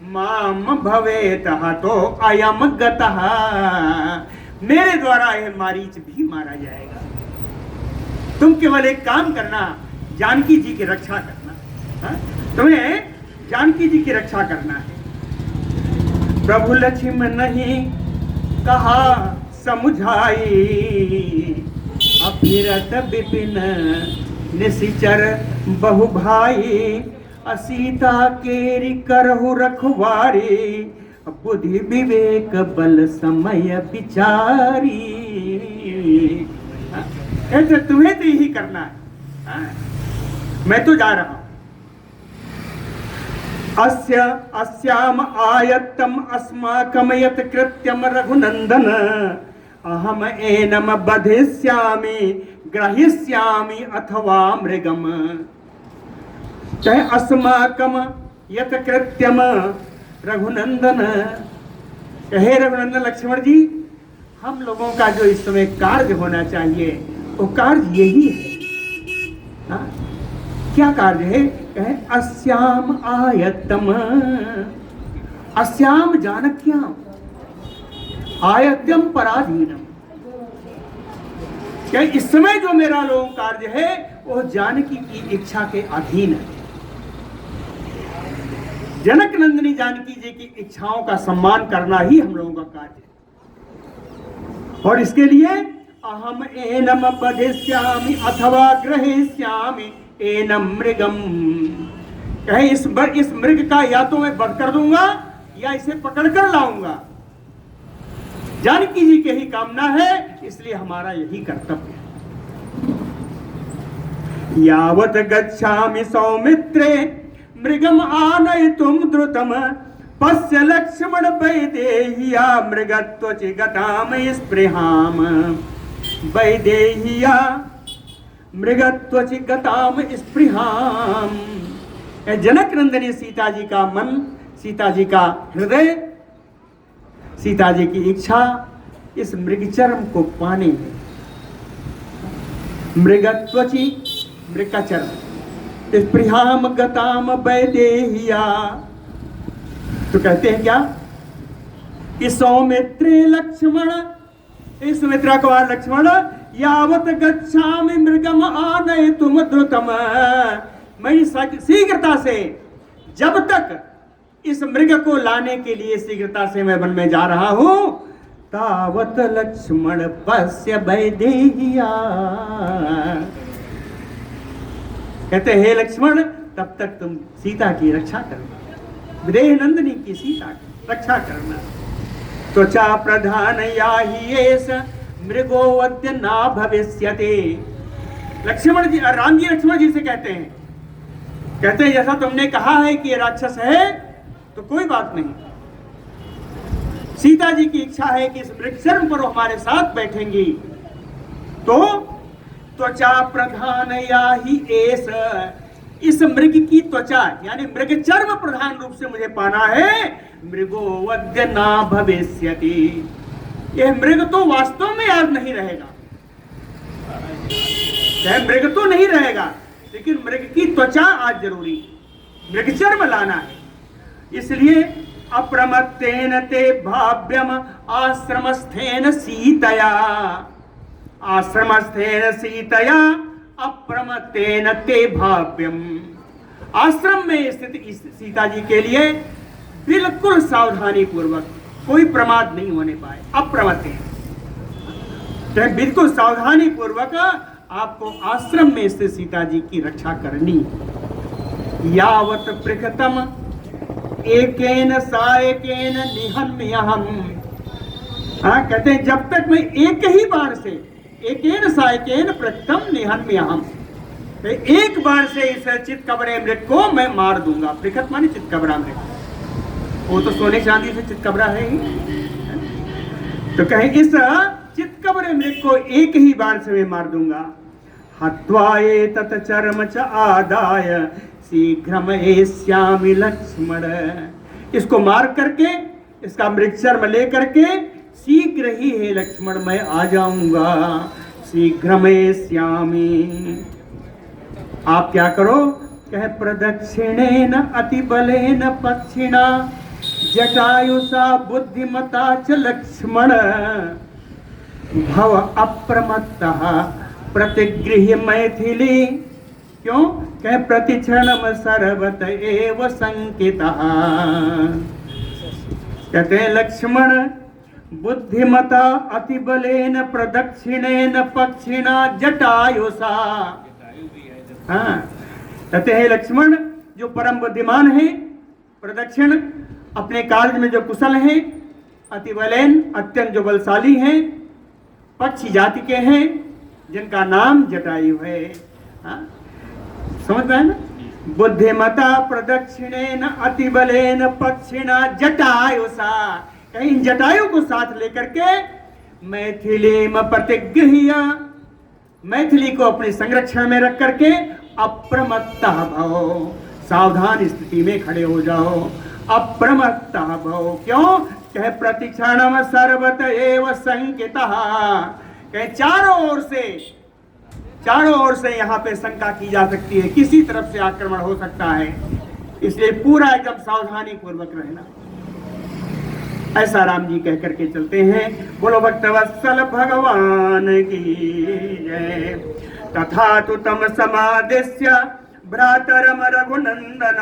माम भवेतः तो अयम गतः, मेरे द्वारा यह मारीच भी मारा जाएगा। तुम केवल एक काम करना, जानकी जी की रक्षा करना, तुम्हें जानकी जी की रक्षा करना है। प्रभु लक्ष्मण नहीं कहा समुझाई, अभिरत विपिन निशिचर बहु भाई, असीता केरी करहु रखवारी, बुद्धि विवेक बल समय विचारी। ऐसे तुम्हें तो यही करना है, मैं तो जा रहा हूं। अस्याम आयत्तम अस्माकम यत् कृत्यम रघुनंदन, अहम एनम बधिष्यामि ग्रहिष्यामि अथवा मृगम, चाहे अस्माकम यत् कृत्यम रघुनंदन, हे रघुनंदन लक्ष्मण जी, हम लोगों का जो इस समय कार्य होना चाहिए वो कार्य यही है। क्या कार्य है? कहे अस्याम आयत्तम, अस्याम जानक्याम, आयत्यम पराधीनम, कि इस समय जो मेरा लोगों कार्य है वो जानकी की इच्छा के अधीन है। जनक नंदिनी जानकी जी की इच्छाओं का सम्मान करना ही हम लोगों का कार्य है। और इसके लिए अहम एनम पदेश्यामि अथवा ग्रहेश्यामि एनम मृगम, कहे इस मृग का या तो मैं वध कर दूंगा या इसे पकड़ कर लाऊंगा। जानकी जी की ही कामना है, इसलिए हमारा यही कर्तव्य है। यावत गच्छामि सौमित्रे मृगम आनयितुम द्रुतम पश्य लक्ष्मण वैदेह्या मृगत्वचि गताम स्पृहाम, वैदेह्या मृगत्वचि गताम स्पृहाम। जनक नंदिनी सीता जी का मन, सीता जी का हृदय, सीता जी की इच्छा इस मृगचर्म को पाने में। मृगत्वचि, मृग का चर्म, स्पृहाम गताम वैदेह्या, तो कहते हैं क्या कि सौमित्रे लक्ष्मण, इस सुमित्रा कुमार लक्ष्मण, यावत गच्छामि मृगम आनयितुम द्रुतम, मैं शीघ्रता से, जब तक इस मृग को लाने के लिए शीघ्रता से मैं वन में जा रहा हूं, तावत लक्ष्मण पश्य वैदेह्या, कहते हे लक्ष्मण तब तक तुम सीता की रक्षा करना, विदेह नंदिनी की सीता की रक्षा करना। त्वचा प्रधान याहि एष मृगोवद्य ना भविष्यते। लक्ष्मण जी, राम जी लक्ष्मण जी से कहते हैं जैसा तुमने कहा है कि ये राक्षस है तो कोई बात नहीं, सीता जी की इच्छा है कि इस मृगचर्म पर हमारे साथ बैठेंगी। तो त्वचा प्रधान याहि एष, इस मृग की त्वचा यानी मृगचर्म प्रधान रूप से मुझे पाना है। मृगोवद्य ना भविष्यति, यह मृग तो वास्तव में आज नहीं रहेगा, यह मृग तो नहीं रहेगा, लेकिन मृग की त्वचा आज जरूरी, मृगचर्म लाना है। इसलिए अप्रमत्तेन ते भाव्यम आश्रमस्थेन सीतया, आश्रमस्थेन सीतया अप्रमत्तेन ते भाव्यम। आश्रम में स्थित इस सीता जी के लिए बिल्कुल सावधानी पूर्वक, कोई प्रमाद नहीं होने पाए, अप्रमत्तेन, तो बिल्कुल सावधानी पूर्वक आपको आश्रम में स्थित सीता जी की रक्षा करनी। यावत पृखतम एकेन सायकेन निहन्म्यहम्, कहते हैं जब तक मैं एक ही बार से, एकेन सायकेन पृखतम निहन्म्यहम्, एक बार से इस चितकबरे मृग को मैं मार दूंगा। पृखत माने चितकबरा मृग, वो तो सोने चांदी से चितकबरा है ही, तो कहे इस चितकबरे मृग को एक ही बार से मैं मार दूंगा। हत्वा एतत् चर्म च आदाय शीघ्रम एष्यामि लक्ष्मण, इसको मार करके, इसका मृगचर्म ले करके शीघ्र ही हे लक्ष्मण मैं आ जाऊंगा। शीघ्रम एष्यामि, आप क्या करो, कहे प्रदक्षिणेन अतिबलेन पक्षिणा जटायुषा बुद्धिमता च लक्ष्मण, भव अप्रमत्तः प्रतिगृह्य मैथिली, क्यों, कहे प्रतिक्षणम सर्वत एव संकितः। कहते हैं लक्ष्मण बुद्धिमता अतिबलेन प्रदक्षिणेन पक्षिणा जटायुषा, हाँ, कहते हैं लक्ष्मण जो परम बुद्धिमान है, प्रदक्षिण अपने कार्य में जो कुशल हैं, अतिबलेन अत्यंत जो बलशाली हैं, पक्षी जाति के हैं जिनका नाम जटायु है। हाँ? समझ में ना, बुद्धिमता प्रदक्षिणेन अतिबलेन पक्षिणा जटायुषा, कहीं जटायु को साथ लेकर के मैथिली में प्रतिगृह्य, मैथिली को अपने संरक्षण में रख करके अप्रमत्तः भव, सावधान स्थिति में खड़े हो जाओ। अप्रमत्तः भव, क्यों, कहे प्रतिक्षणम सर्वत एव संकितः, कहे चारों ओर से यहाँ पे शंका की जा सकती है, किसी तरफ से आक्रमण हो सकता है, इसलिए पूरा एकदम सावधानी पूर्वक रहना। ऐसा राम जी कह करके चलते हैं। बोलो भक्तवत्सल भगवान की जय। तथा तु तम समादिश्य भ्रातरम रघुनंदन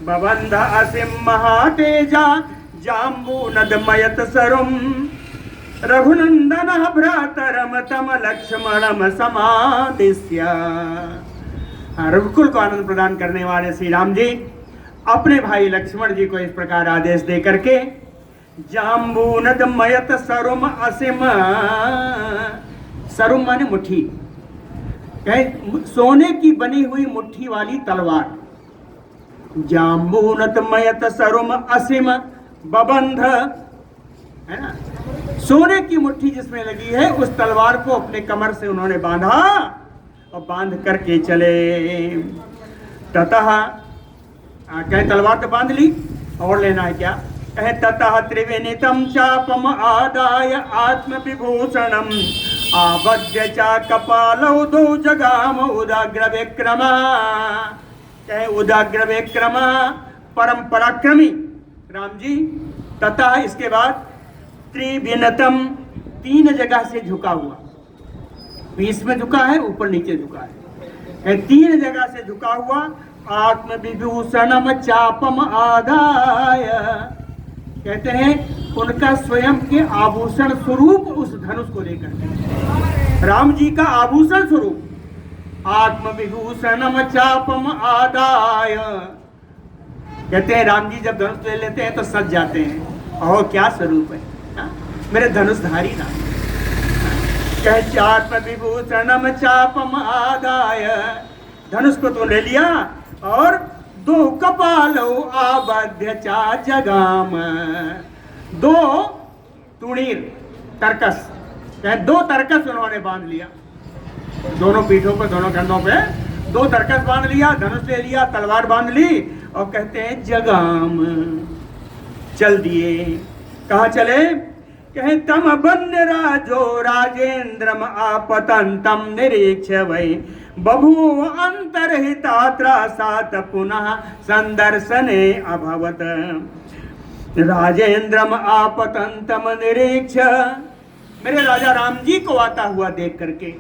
बबंध असिम महातेजा जाम्बूनदमयत सरुम रघुनंदन भ्रातरम तम लक्ष्मणम समादिश्य। रघुकुल को आनंद प्रदान करने वाले श्री राम जी अपने भाई लक्ष्मण जी को इस प्रकार आदेश दे करके जाम्बूनद मयत सरुम असिम, सरुम माने मुट्ठी, सोने की बनी हुई मुट्ठी वाली तलवार, जाम्बूनद मयत सरुम असिम बबंध, है ना, सोने की मुट्ठी जिसमें लगी है उस तलवार को अपने कमर से उन्होंने बांधा और बांध करके चले। ततः कहे तलवार तो बांध ली, और लेना है क्या? कहे ततः त्रिविनितम चापम आदाय आत्म विभूषणम आबद्य चा कपालौ दो जगाम उदाग्र विक्रम। कहे उदाग्र विक्रम परम पराक्रमी राम जी। तथा इसके बाद त्रिविनतम, तीन जगह से झुका हुआ, बीच में झुका है, ऊपर नीचे झुका है, तीन जगह से झुका हुआ, आत्म विभूषणम चापम आदाय, कहते हैं उनका स्वयं के आभूषण स्वरूप उस धनुष को लेकर, राम जी का आभूषण स्वरूप आत्म विभूषणम चापम आदाय। कहते हैं राम जी जब धनुष ले लेते हैं तो सज जाते हैं, और क्या स्वरूप है मेरे धनुषधारी राम। कह चात्म विभूषणम चापम आदाय, धनुष को तो ले लिया और दो कपालो आबद्ध चा जगाम, दो तुणीर तरकस, दो तरकस उन्होंने बांध लिया, दोनों पीठों पे, दोनों कंधों पे दो तरकस बांध लिया, धनुष ले लिया, तलवार बांध ली, और कहते हैं जगाम, चल दिए। कहाँ चले? कहे तम बन्य राजो राजेंद्रम आपतंतम निरीक्ष वै बभूव अंतरहितात्रा सात पुनः संदर्शने अभवत। राजेंद्रम आपतंतम निरीक्ष, मेरे राजा राम जी को आता हुआ देख करके,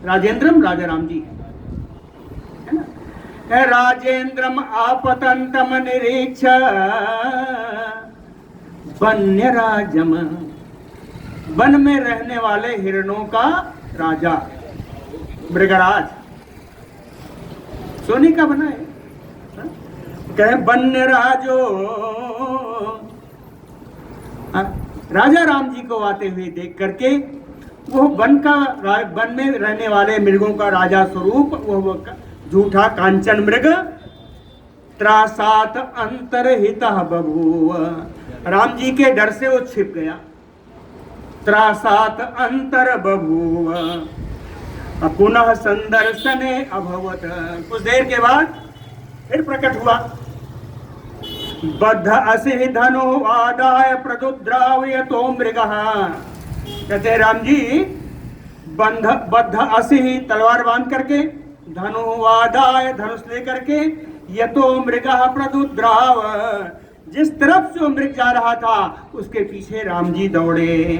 राजेंद्रम राजा राम जी है ना, राजेंद्रम आपतंतम निरीक्ष वन्य राजम, वन में रहने वाले हिरणों का राजा, मृगराज, सोने का बना है, कहे वन्य राजो, राजा राम जी को आते हुए देख करके वो वन में रहने वाले मृगों का राजा स्वरूप, वो झूठा कांचन मृग, त्रासात अंतरहिता बभूव, राम जी के डर से वो छिप गया, त्रासात अंतर बभूव पुनः संदर्शने अभवत। कुछ देर के बाद फिर प्रकट हुआ, बद्ध असि धनु आदाय प्रदुद्रावयतो मृगः, कहते राम जी बद्ध असि, तलवार बांध करके, धनु आदाय, धनुष लेकर के, यतो मृगः प्रदुद्राव, जिस तरफ से मृग जा रहा था उसके पीछे राम जी दौड़े।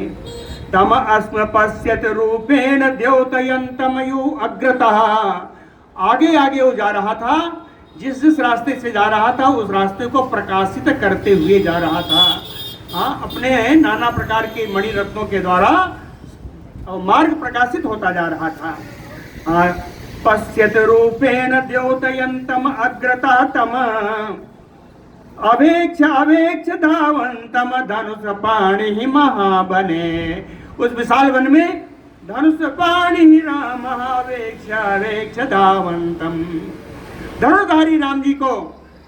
तम अस्म पश्यत रूपेण द्योतयन्तमयु अग्रतः, आगे आगे वो जा रहा था, जिस जिस रास्ते से जा रहा था उस रास्ते को प्रकाशित करते हुए जा रहा था। हाँ, अपने नाना प्रकार के मणि रत्नों के द्वारा मार्ग प्रकाशित होता जा रहा था। पश्यत रूपेण द्योतयन्तम अग्रतः तम अवेक्ष अवेक्ष धावंतम धनुष पाणि महाबने, उस विशाल वन में धनुष पाणि राम अवेक्ष अवेक्ष धावंतम, धनुषधारी राम जी को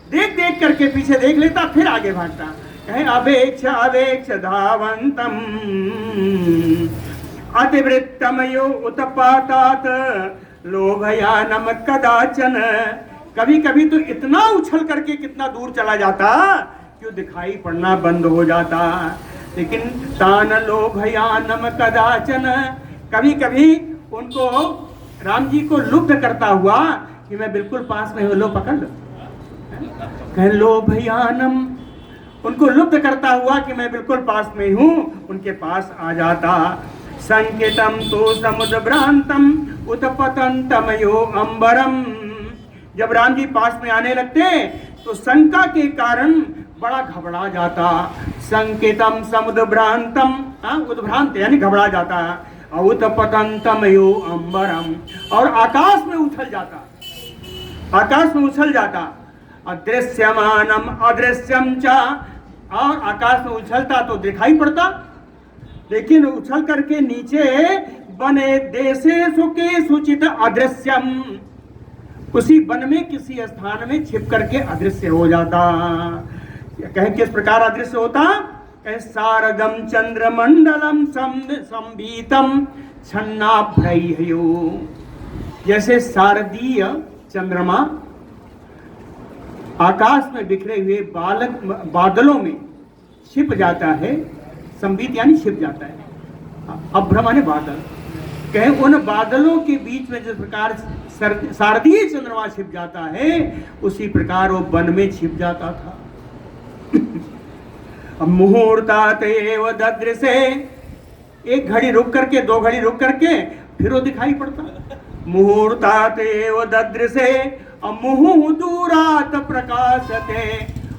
देख देख करके पीछे देख लेता, फिर आगे भागता, कहे अवेक्ष अवेक्ष धावंतम अतिवृत्तमयो उत्पातात लोभयानम कदाचन, कभी कभी तो इतना उछल करके कितना दूर चला जाता कि वो दिखाई पड़ना बंद हो जाता। लेकिन तान लोभयानम कदाचन, कभी कभी उनको राम जी को लुब्ध करता हुआ कि मैं बिल्कुल पास में हूँ, लो पकड़ लो, कह लोभयानम, उनको लुप्त करता हुआ कि मैं बिल्कुल पास में हूं, उनके पास आ जाता। संकेतम तो समुद्र भ्रांतम उत्पतंतम यो अंबरम। जब राम जी पास में आने लगते तो शंका के कारण बड़ा घबरा जाता। संकेतम समुद्र भ्रांतम, उद्भ्रांत यानी घबरा जाता। उत्पतंतम यो अंबरम, और आकाश में उछल जाता, आकाश में उछल जाता। अदृश्यमानम अदृश्यम चा, और आकाश में उछलता तो दिखाई पड़ता, लेकिन उछल करके नीचे बने देशे सुके सुचित अदृश्यम, उसी वन में किसी स्थान में छिप करके अदृश्य हो जाता। कहें किस प्रकार अदृश्य होता? शारदम चंद्रमंडलम संबीतम छन्नाभ्रयो, जैसे शारदीय चंद्रमा आकाश में बिखरे हुए बादलों में छिप जाता है। संबीत यानी छिप जाता है, अभ्र माने बादल। कहें उन बादलों के बीच में जिस प्रकार शारदीय चंद्रमा छिप जाता है, उसी प्रकार वो वन में छिप जाता था। मुहूर्तात एव ददृशे, एक घड़ी रुक करके, दो घड़ी रुक करके फिर वो दिखाई पड़ता। मुहूर्तात एव ददृशे मुहुः दूरात प्रकाशते,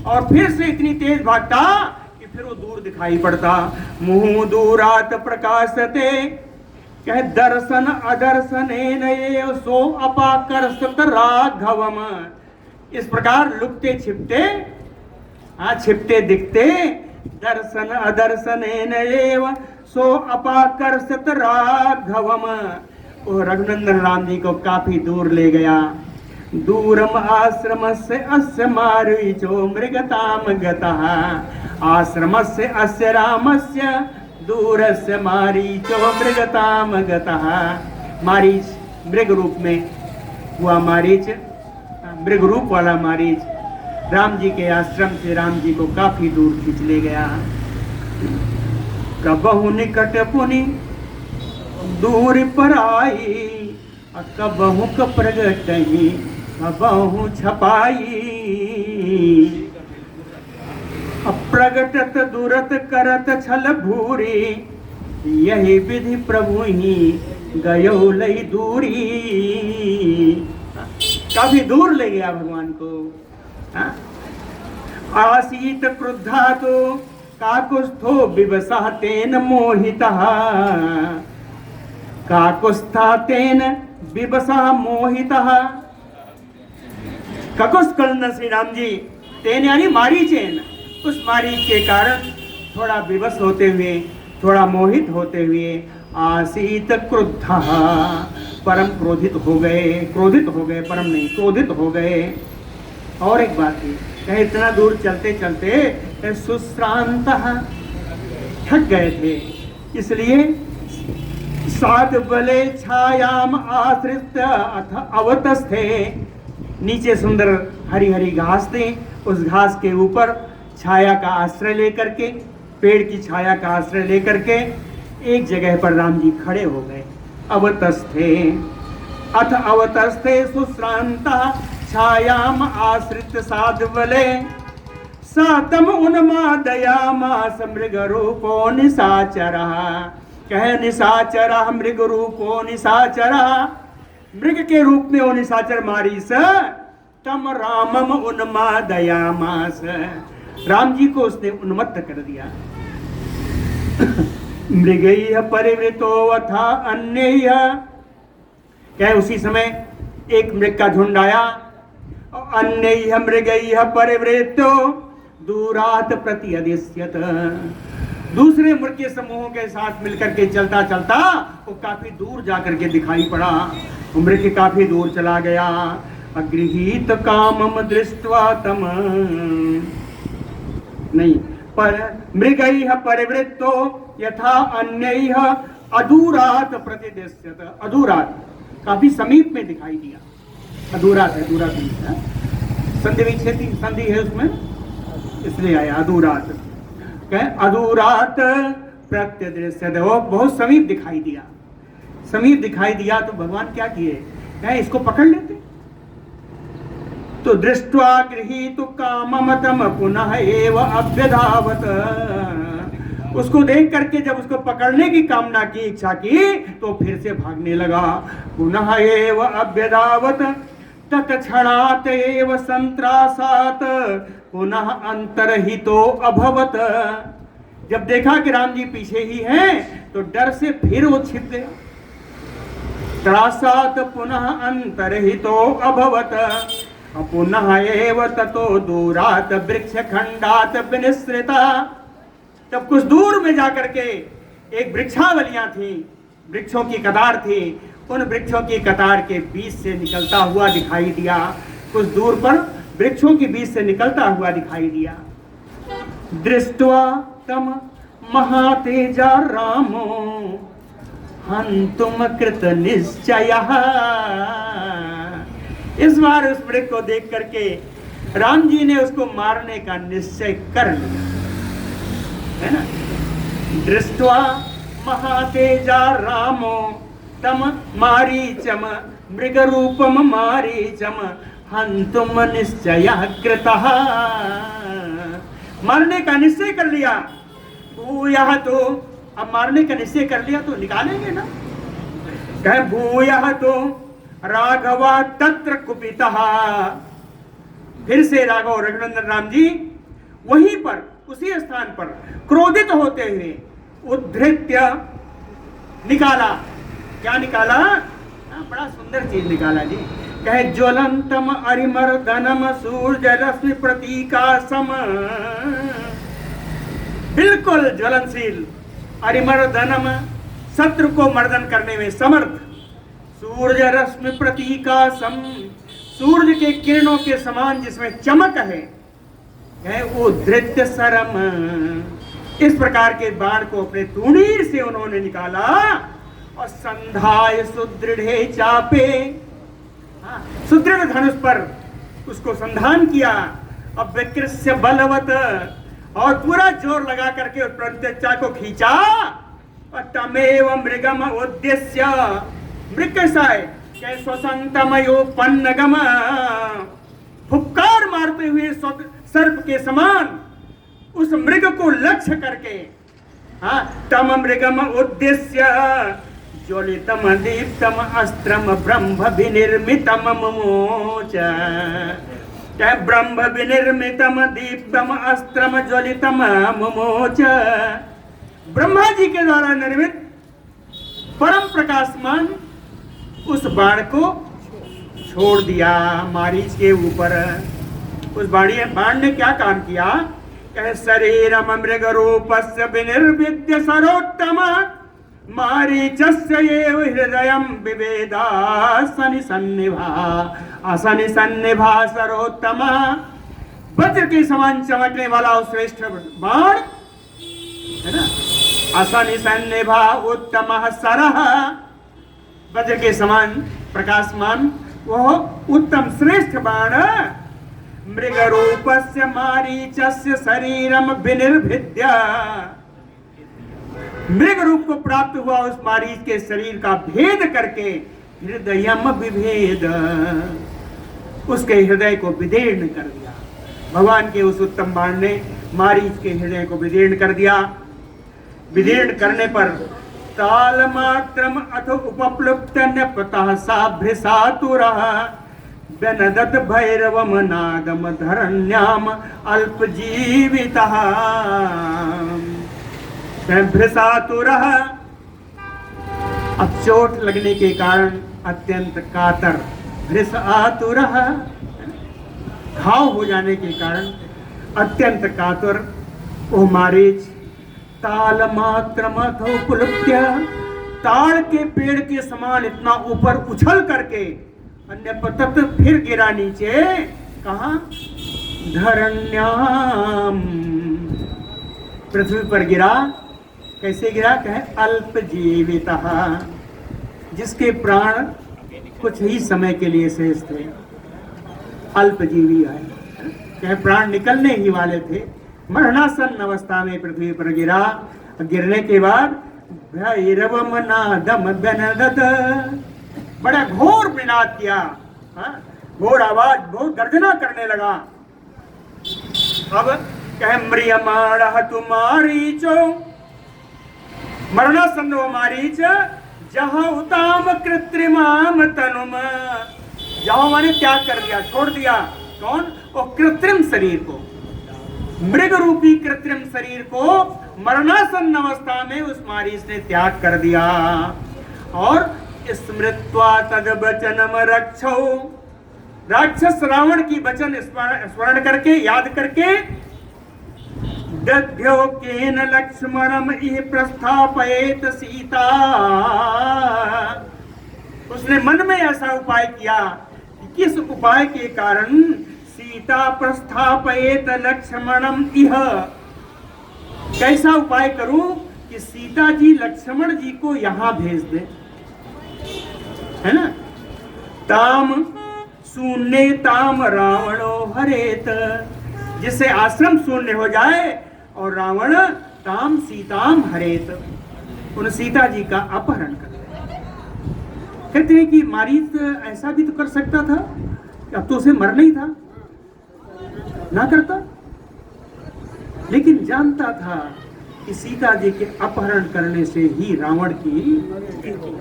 और फिर से इतनी तेज भागता कि फिर वो दूर दिखाई पड़ता। मुहुः दूरात प्रकाशते, कहे दर्शन अदर्शनेन एव सो अपाकर्षत राघवम। इस प्रकार लुकते छिपते, छिपते दिखते, दर्शन अदर्शनेन एव सो अपाकर्षत राघवम, वो रघुनंदन राम जी को काफी दूर ले गया। दूरम आश्रमस्य अस्य मारीचो मृगताम गतः, आश्रमस्य अस्य रामस्य दूरस्य मारीचो मृगताम गतः। मारीच मृग रूप में हुआ मारीच, मृग रूप वाला मारीच राम जी के आश्रम से राम जी को काफी दूर खींच ले गया। कबहु निकट पुनि दूर पर आई, कबहु क प्रगटहि कबहु छपाई। अप्रगटत दूरत करत छल भूरी, यही विधि प्रभु ही गयो लई दूरी। काफी दूर ले गया भगवान को। आसीत क्रुद्धा तो काकुस्थो विवसा तेन मोहितः, काकुस्था तेन विवसा मोहितः। ककुस्कलन श्री राम जी, तेन यानी मारीचेन, उस मारीच के कारण थोड़ा विवश होते हुए, थोड़ा मोहित होते हुए, आसीत क्रुद्धा, परम क्रोधित हो गए। क्रोधित हो गए, परम नहीं, क्रोधित हो गए। और एक बात थी, कहीं इतना दूर चलते चलते सुश्रांत, थक गए थे, इसलिए साध बले छायाम आश्रित अथ अवतस्थे, नीचे सुंदर हरी हरी घास थी, उस घास के ऊपर छाया का आश्रय लेकर के, पेड़ की छाया का आश्रय लेकर के एक जगह पर राम जी खड़े हो गए। अवतस्थे अथ अवतस्थे सुश्रांता छायाम आश्रित साध बले, सातम उन्मादयामास मृग रूपो निशाचरः। कहे निशाचरः मृग रूपो निशाचरः, मृग के रूप में वो निशाचर मारीस तम रामम उन्मादयामास, राम जी को उसने उन्मत्त कर दिया। मृगैः परिवृतो अथा अन्यैः, क्या उसी समय एक मृग का झुंड आया, अन्यैः मृगैः परिवृतो दूरात प्रत्यदिश्यत, दूसरे मृग के समूहों के साथ मिलकर के चलता चलता वो काफी दूर जाकर के दिखाई पड़ा। मृग काफी दूर चला गया। अगृहीत कामम दृष्ट्वा तम, नहीं, पर मृगैः परिवृत्तो यथा अन्यैः अदूरात प्रतिदिश्यत, अदूरात काफी समीप में दिखाई दिया। अधूरात है, दूरा संधि विच्छेदी संधि है उसमें, इसलिए आया अधूरात। अधूरात प्रत्यदृश्यत, वो बहुत समीप दिखाई दिया। समीप दिखाई दिया तो भगवान क्या किए, क्या इसको पकड़ लेते, तो दृष्ट्वा गृहीतु काममतम पुनः एव अभ्यधावत। उसको देख करके जब उसको पकड़ने की कामना की, इच्छा की, तो फिर से भागने लगा। पुनः एव अभ्यधावत तत्क्षणात् एव संत्रासात् पुनः अंतर्हितो अभवत। जब देखा कि राम जी पीछे ही हैं, तो डर से फिर वो छिप गया। त्रासात् पुनः अंतर्हितो अभवत पुनः एव ततो दूरात् वृक्ष खंडात् विनिसृता। तब कुछ दूर में जाकर के एक वृक्षावलियां थी, वृक्षों की कतार थी। उन वृक्षों की कतार के बीच से निकलता हुआ दिखाई दिया। कुछ दूर पर वृक्षों के बीच से निकलता हुआ दिखाई दिया। दृष्ट्वा तम महातेजा रामो हंतुम कृत निश्चयः। इस बार उस वृक्ष को देख करके राम जी ने उसको मारने का निश्चय कर लिया, है ना। दृष्ट्वा महातेजा रामो तम मारीचम मृगरूपम मारीचम हंतुम निश्चयः कृतः। मारने का निश्चय कर लिया। भूयः, तो अब मारने का निश्चय कर लिया तो निकालेंगे ना। कहे भूयः तो राघवा तत्र कुपितः। फिर से राघव रघुनंदन राम जी वहीं पर उसी स्थान पर क्रोधित होते हुए उद्धृत्य निकाला। क्या निकाला? बड़ा सुंदर चीज निकाला जी। कहे ज्वलंतम अरिमर्दनम सूर्य रश्मि प्रतीकासम। बिल्कुल ज्वलनशील, अरिमर्दनम, शत्रु को मर्दन करने में समर्थ, सूर्य रश्मि प्रतीकासम, सूर्य के किरणों के समान जिसमें चमक है वो धृत्य सरम। इस प्रकार के बाण को अपने तूणीर से उन्होंने निकाला और संधाय सुदृढ़े चापे, सुदृढ़ धनुष पर उसको संधान किया। अब विकृष्य बलवत, और पूरा जोर लगा करके उस प्रत्यक्षा को खींचा। और तमेव मृगम उद्देश्य, मृग कैसा है? स्वसंतमयो पन्नगम, फुफकार मारते हुए सर्प के समान उस मृग को लक्ष्य करके, तम मृगम उद्देश्य ज्वलितम दीप्तम अस्त्रम ब्रह्म विनिर्मितम मुमोच। ब्रह्म विनिर्मितम दीप्तम अस्त्रम ज्वलितम मुमोच। ब्रह्मा जी के द्वारा निर्मित परम प्रकाशमान उस बाण को छोड़ दिया मारीच के ऊपर। उस बाण ने क्या काम किया? कहे शरीरम मृग रूपस्य विनिर्विद्य सरोत्तम मारीचस्य एव हृदयं विवेदा सनि सन्निभा असनि सन्निभा सरोत्तम। वज्र के समान चमकने वाला उस श्रेष्ठ बाण, है ना। असनि सन्निभा उत्तम सरह, वज्र के समान प्रकाशमान वह उत्तम श्रेष्ठ बाण मृग रूपस्य मारीचस्य शरीरम विनिर्भिद्य। मृग रूप को प्राप्त हुआ उस मारीच के शरीर का भेद करके हृदयम विभेद, उसके हृदय को विदीर्ण कर दिया। भगवान के उस उत्तम बाण ने मारीच के हृदय को विदीर्ण कर दिया। विदीर्ण करने पर ताल मात्रम अथ उपप्लुप्त न्यपतः साभ्रसातुरः व्यनदत भैरवम नादम धरण्याम अल्पजीवितः। भ्रसातुरः, अब चोट लगने के कारण अत्यंत कातर, भ्रसातुरः, घाव हो जाने के कारण अत्यंत कातर वो मारीच ताल मात्र मथोपलुप्त्य, ताड़ के पेड़ के समान इतना ऊपर उछल करके अन्य पतत फिर गिरा नीचे। कहा? धरण्याम, पृथ्वी पर गिरा। कैसे गिरा? कहे अल्प जीवितः, जिसके प्राण कुछ ही समय के लिए शेष थे, अल्पजीवी है। कहे प्राण निकलने ही वाले थे, मरणासन अवस्था में पृथ्वी पर गिरा। गिरने के बाद भैरवम नादम बनदत, बड़ा घोर विनाद किया। घोर आवाज, बहुत गर्जना करने लगा। अब कह म्रियमाण तुम्हारी चो, मरना सन्नो मारीच, जहां उताम कृत्रिमाम तनुम, जहां मैंने त्याग कर दिया, छोड़ दिया। कौन? वो कृत्रिम शरीर को, मृग रूपी कृत्रिम शरीर को मरणासन्न अवस्था में उस मारीच ने त्याग कर दिया। और स्मृत्वा तद वचनम रक्षो, राक्षस रावण की वचन स्मरण करके, याद करके, दध्यो केन लक्ष्मणम इह प्रस्थापयेत सीता, उसने मन में ऐसा उपाय किया कि किस उपाय के कारण सीता प्रस्थापयेत लक्ष्मणम इह, कैसा उपाय करूं कि सीता जी लक्ष्मण जी को यहां भेज दे, है ना। ताम शून्य ताम रावणो हरेत, जिससे आश्रम शून्य हो जाए और रावण ताम सीताम हरेत, उन सीता जी का अपहरण कर। कहते हैं कि मारीच ऐसा भी तो कर सकता था, अब तो उसे मरना ही था, ना करता, लेकिन जानता था कि सीता जी के अपहरण करने से ही रावण की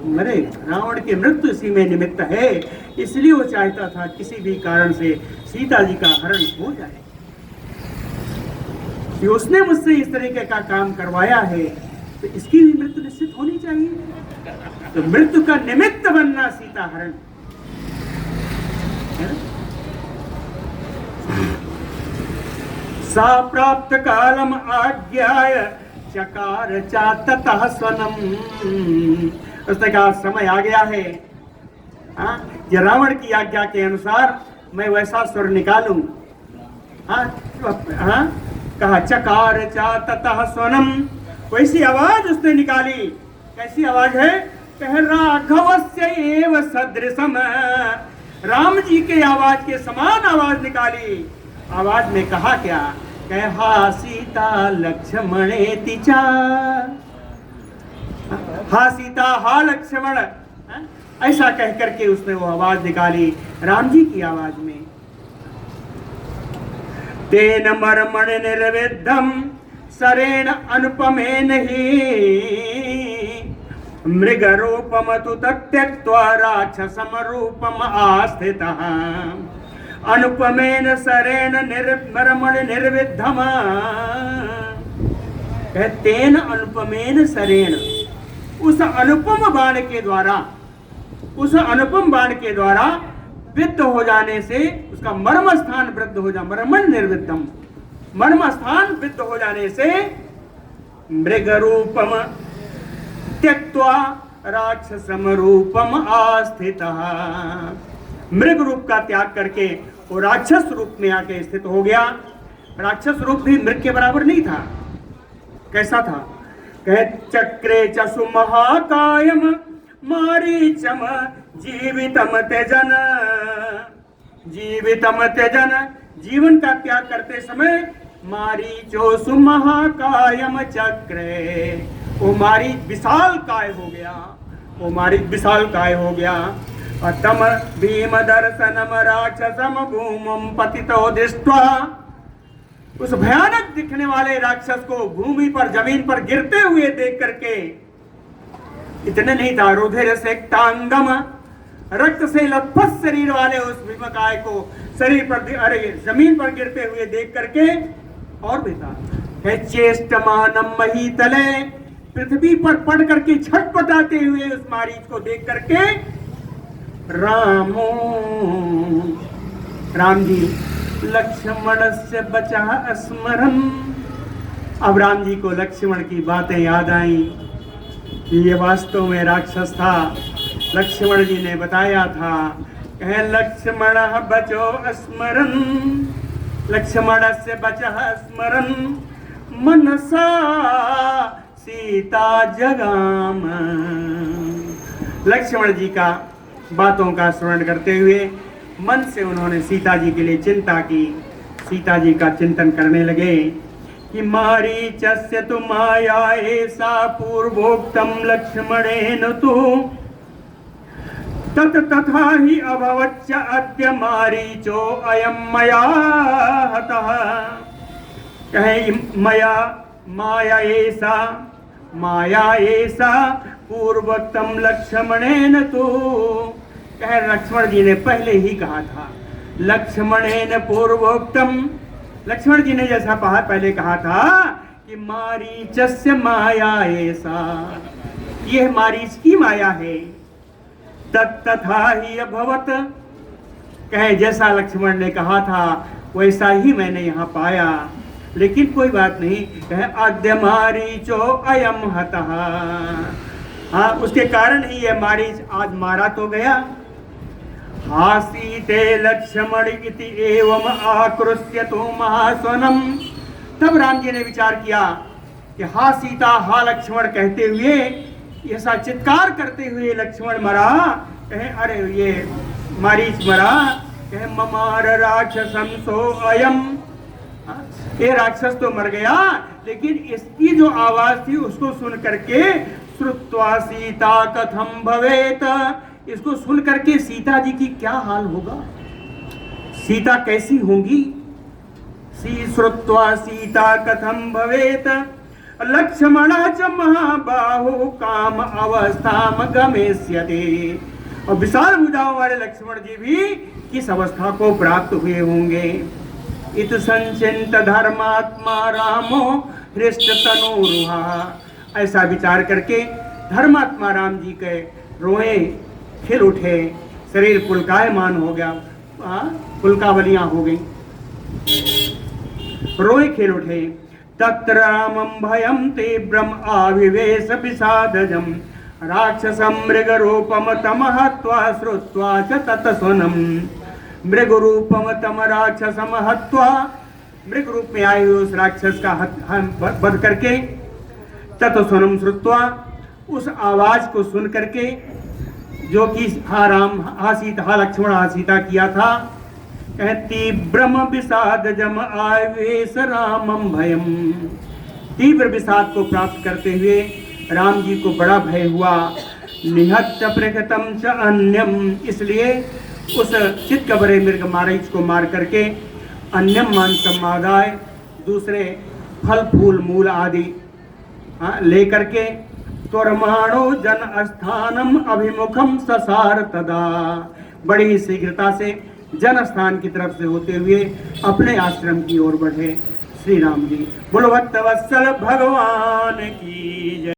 मरे, रावण की मृत्यु इसी में निमित्त है, इसलिए वो चाहता था किसी भी कारण से सीता जी का हरण हो जाए। कि उसने मुझसे इस तरीके का काम करवाया है तो इसकी भी मृत्यु निश्चित होनी चाहिए। तो मृत्यु का निमित्त बनना सीता हरण है। सा प्राप्त कालम आज्ञाय चकार चाततः स्वनम, उसने कहा समय आ गया है, ये रावण की आज्ञा के अनुसार मैं वैसा स्वर निकालूं। कहा चकार चाततः स्वनम, वैसी आवाज उसने निकाली। कैसी आवाज है? कह राघवस्य एव सदृशम, राम जी के आवाज के समान आवाज निकाली। आवाज में कहा क्या? कह हा सीता लक्ष्मणेति चा, हा सीता हा लक्ष्मण, ऐसा कह करके उसने वो आवाज निकाली राम जी की आवाज में। तेन मर्मण निर्विद्धम सरेण अनुपमेन ही, मृग रूपम तु त्यक्त्वा राक्षसम रूपम आस्थितः, अनुपमेन सरेण मर्मण निर्विद्धम, तेन अनुपमेन सरेण, उस अनुपम बाण के द्वारा, उस अनुपम बाण के द्वारा विद्ध हो जाने से उसका मर्म स्थान वृद्ध हो जा, मर्मण निर्विद्धम, मर्म स्थान विद्ध हो जाने से मृग रूपम त्यक्त्वा राक्षसम रूपम आस्थितः, मृग रूप का त्याग करके वो राक्षस रूप में आके स्थित हो गया। राक्षस रूप भी मृग के बराबर नहीं था। कैसा था? कह चक्रे चसु महाकायम मारीचम जीवितम त्यजन, जीवितम त्यजन, जीवन का त्याग करते समय मारीचोसु महाकायम चक्रे, वो मारी विशाल काय हो गया, वो मारी विशाल काय हो गया। तम भीम दर्शनम राक्षसम भूमम पतितो दृष्ट्वा, उस भयानक दिखने वाले राक्षस को भूमि पर, जमीन पर गिरते हुए देख करके, इतने नहीं था, रुधिर से टांगम, रक्त से लथपथ शरीर वाले उस भीमकाय को शरीर पर, अरे जमीन पर गिरते हुए देख करके, और भी था चेष्टमानम महीतले, पृथ्वी पर पड़ करके छटपटाते हुए उस मारीच को देख करके रामो, राम जी लक्ष्मण से बचा स्मरण। अब राम जी को लक्ष्मण की बातें याद आई कि ये वास्तव में राक्षस था। लक्ष्मण जी ने बताया था, कह लक्ष्मण बचो स्मरण, लक्ष्मण से बचा स्मरण, मनसा सीता जगाम। लक्ष्मण जी का बातों का स्मरण करते हुए मन से उन्होंने सीता जी के लिए चिंता की। सीता जी का चिंतन करने लगे कि मारीचस्य तु माया ऐसा पूर्वोक्तम लक्ष्मणेन तु, तत् तथा ही अभवच्च अद्य मारीचो अयम मया हतः। कहे माया ऐसा पूर्वोक्तम लक्ष्मणेन तु। कहे लक्ष्मण जी ने पहले ही कहा था, लक्ष्मणेन पूर्वोक्तम, लक्ष्मण जी ने जैसा पहले कहा था कि मारीचस्य माया ऐसा, यह मारीच की माया है। तथा ही अभवत, कहे जैसा लक्ष्मण ने कहा था वैसा ही मैंने यहाँ पाया, लेकिन कोई बात नहीं। कहे अद्य मारीचो अयम हतः, हाँ उसके कारण ही यह मारीच आज मारा तो गया। हासीते लक्ष्मण इति एवं आकृष्य तो महास्वनम। तब राम जी ने विचार किया कि हा सीता हा लक्ष्मण कहते हुए ऐसा चित्कार करते हुए लक्ष्मण मरा। कहे अरे ये मारीच मरा। कहे ममार राक्षसम सो अयम, ये राक्षस तो मर गया, लेकिन इसकी जो आवाज थी उसको सुन करके श्रुत्वा सीता कथम भवेत, इसको सुन करके सीता जी की क्या हाल होगा, सीता कैसी होंगी। श्रुत्वा सीता कथम भवेत लक्ष्मण च महाबाहु काम अवस्था गमेष्यते। और विशाल भुजाओं वाले लक्ष्मण जी भी किस अवस्था को प्राप्त हुए होंगे। इत संचिंत धर्मात्मा रामो हृष्ट तनूरुहा। ऐसा विचार करके धर्मात्मा राम जी के रोए खिल उठे, शरीर पुलकायमान हो गया, पुलकावलियां हो गई, रोए खिल उठे। तत्र रामं भयं तीव्रम आविवेश विषादजम राक्षसं मृगरूपम तम हत्वा श्रुत्वा च ततस्वनम। मृगरूपम तम राक्षसम हत्वा, मृग रूप में आए हुए उस राक्षस का वध करके, ततस्वनम श्रुत्वा, उस आवाज को सुन करके जो कि हा राम हा सीता हा लक्ष्मण हा सीता किया था। तीव्रम विषाद जम आवेश रामम भयम। तीव्र विषाद को प्राप्त करते हुए राम जी को बड़ा भय हुआ। निहत्य प्रकृतम च अन्यम, इसलिए उस चित्कबरे मृग मारीच को मार करके अन्यम मान समादाय, दूसरे फल फूल मूल आदि ले करके त्वरमाणो जन स्थानम अभिमुखम ससार तदा, बड़ी शीघ्रता से जन स्थान की तरफ से होते हुए अपने आश्रम की ओर बढ़े श्री राम जी। बोलो भक्तवत्सल भगवान की जय।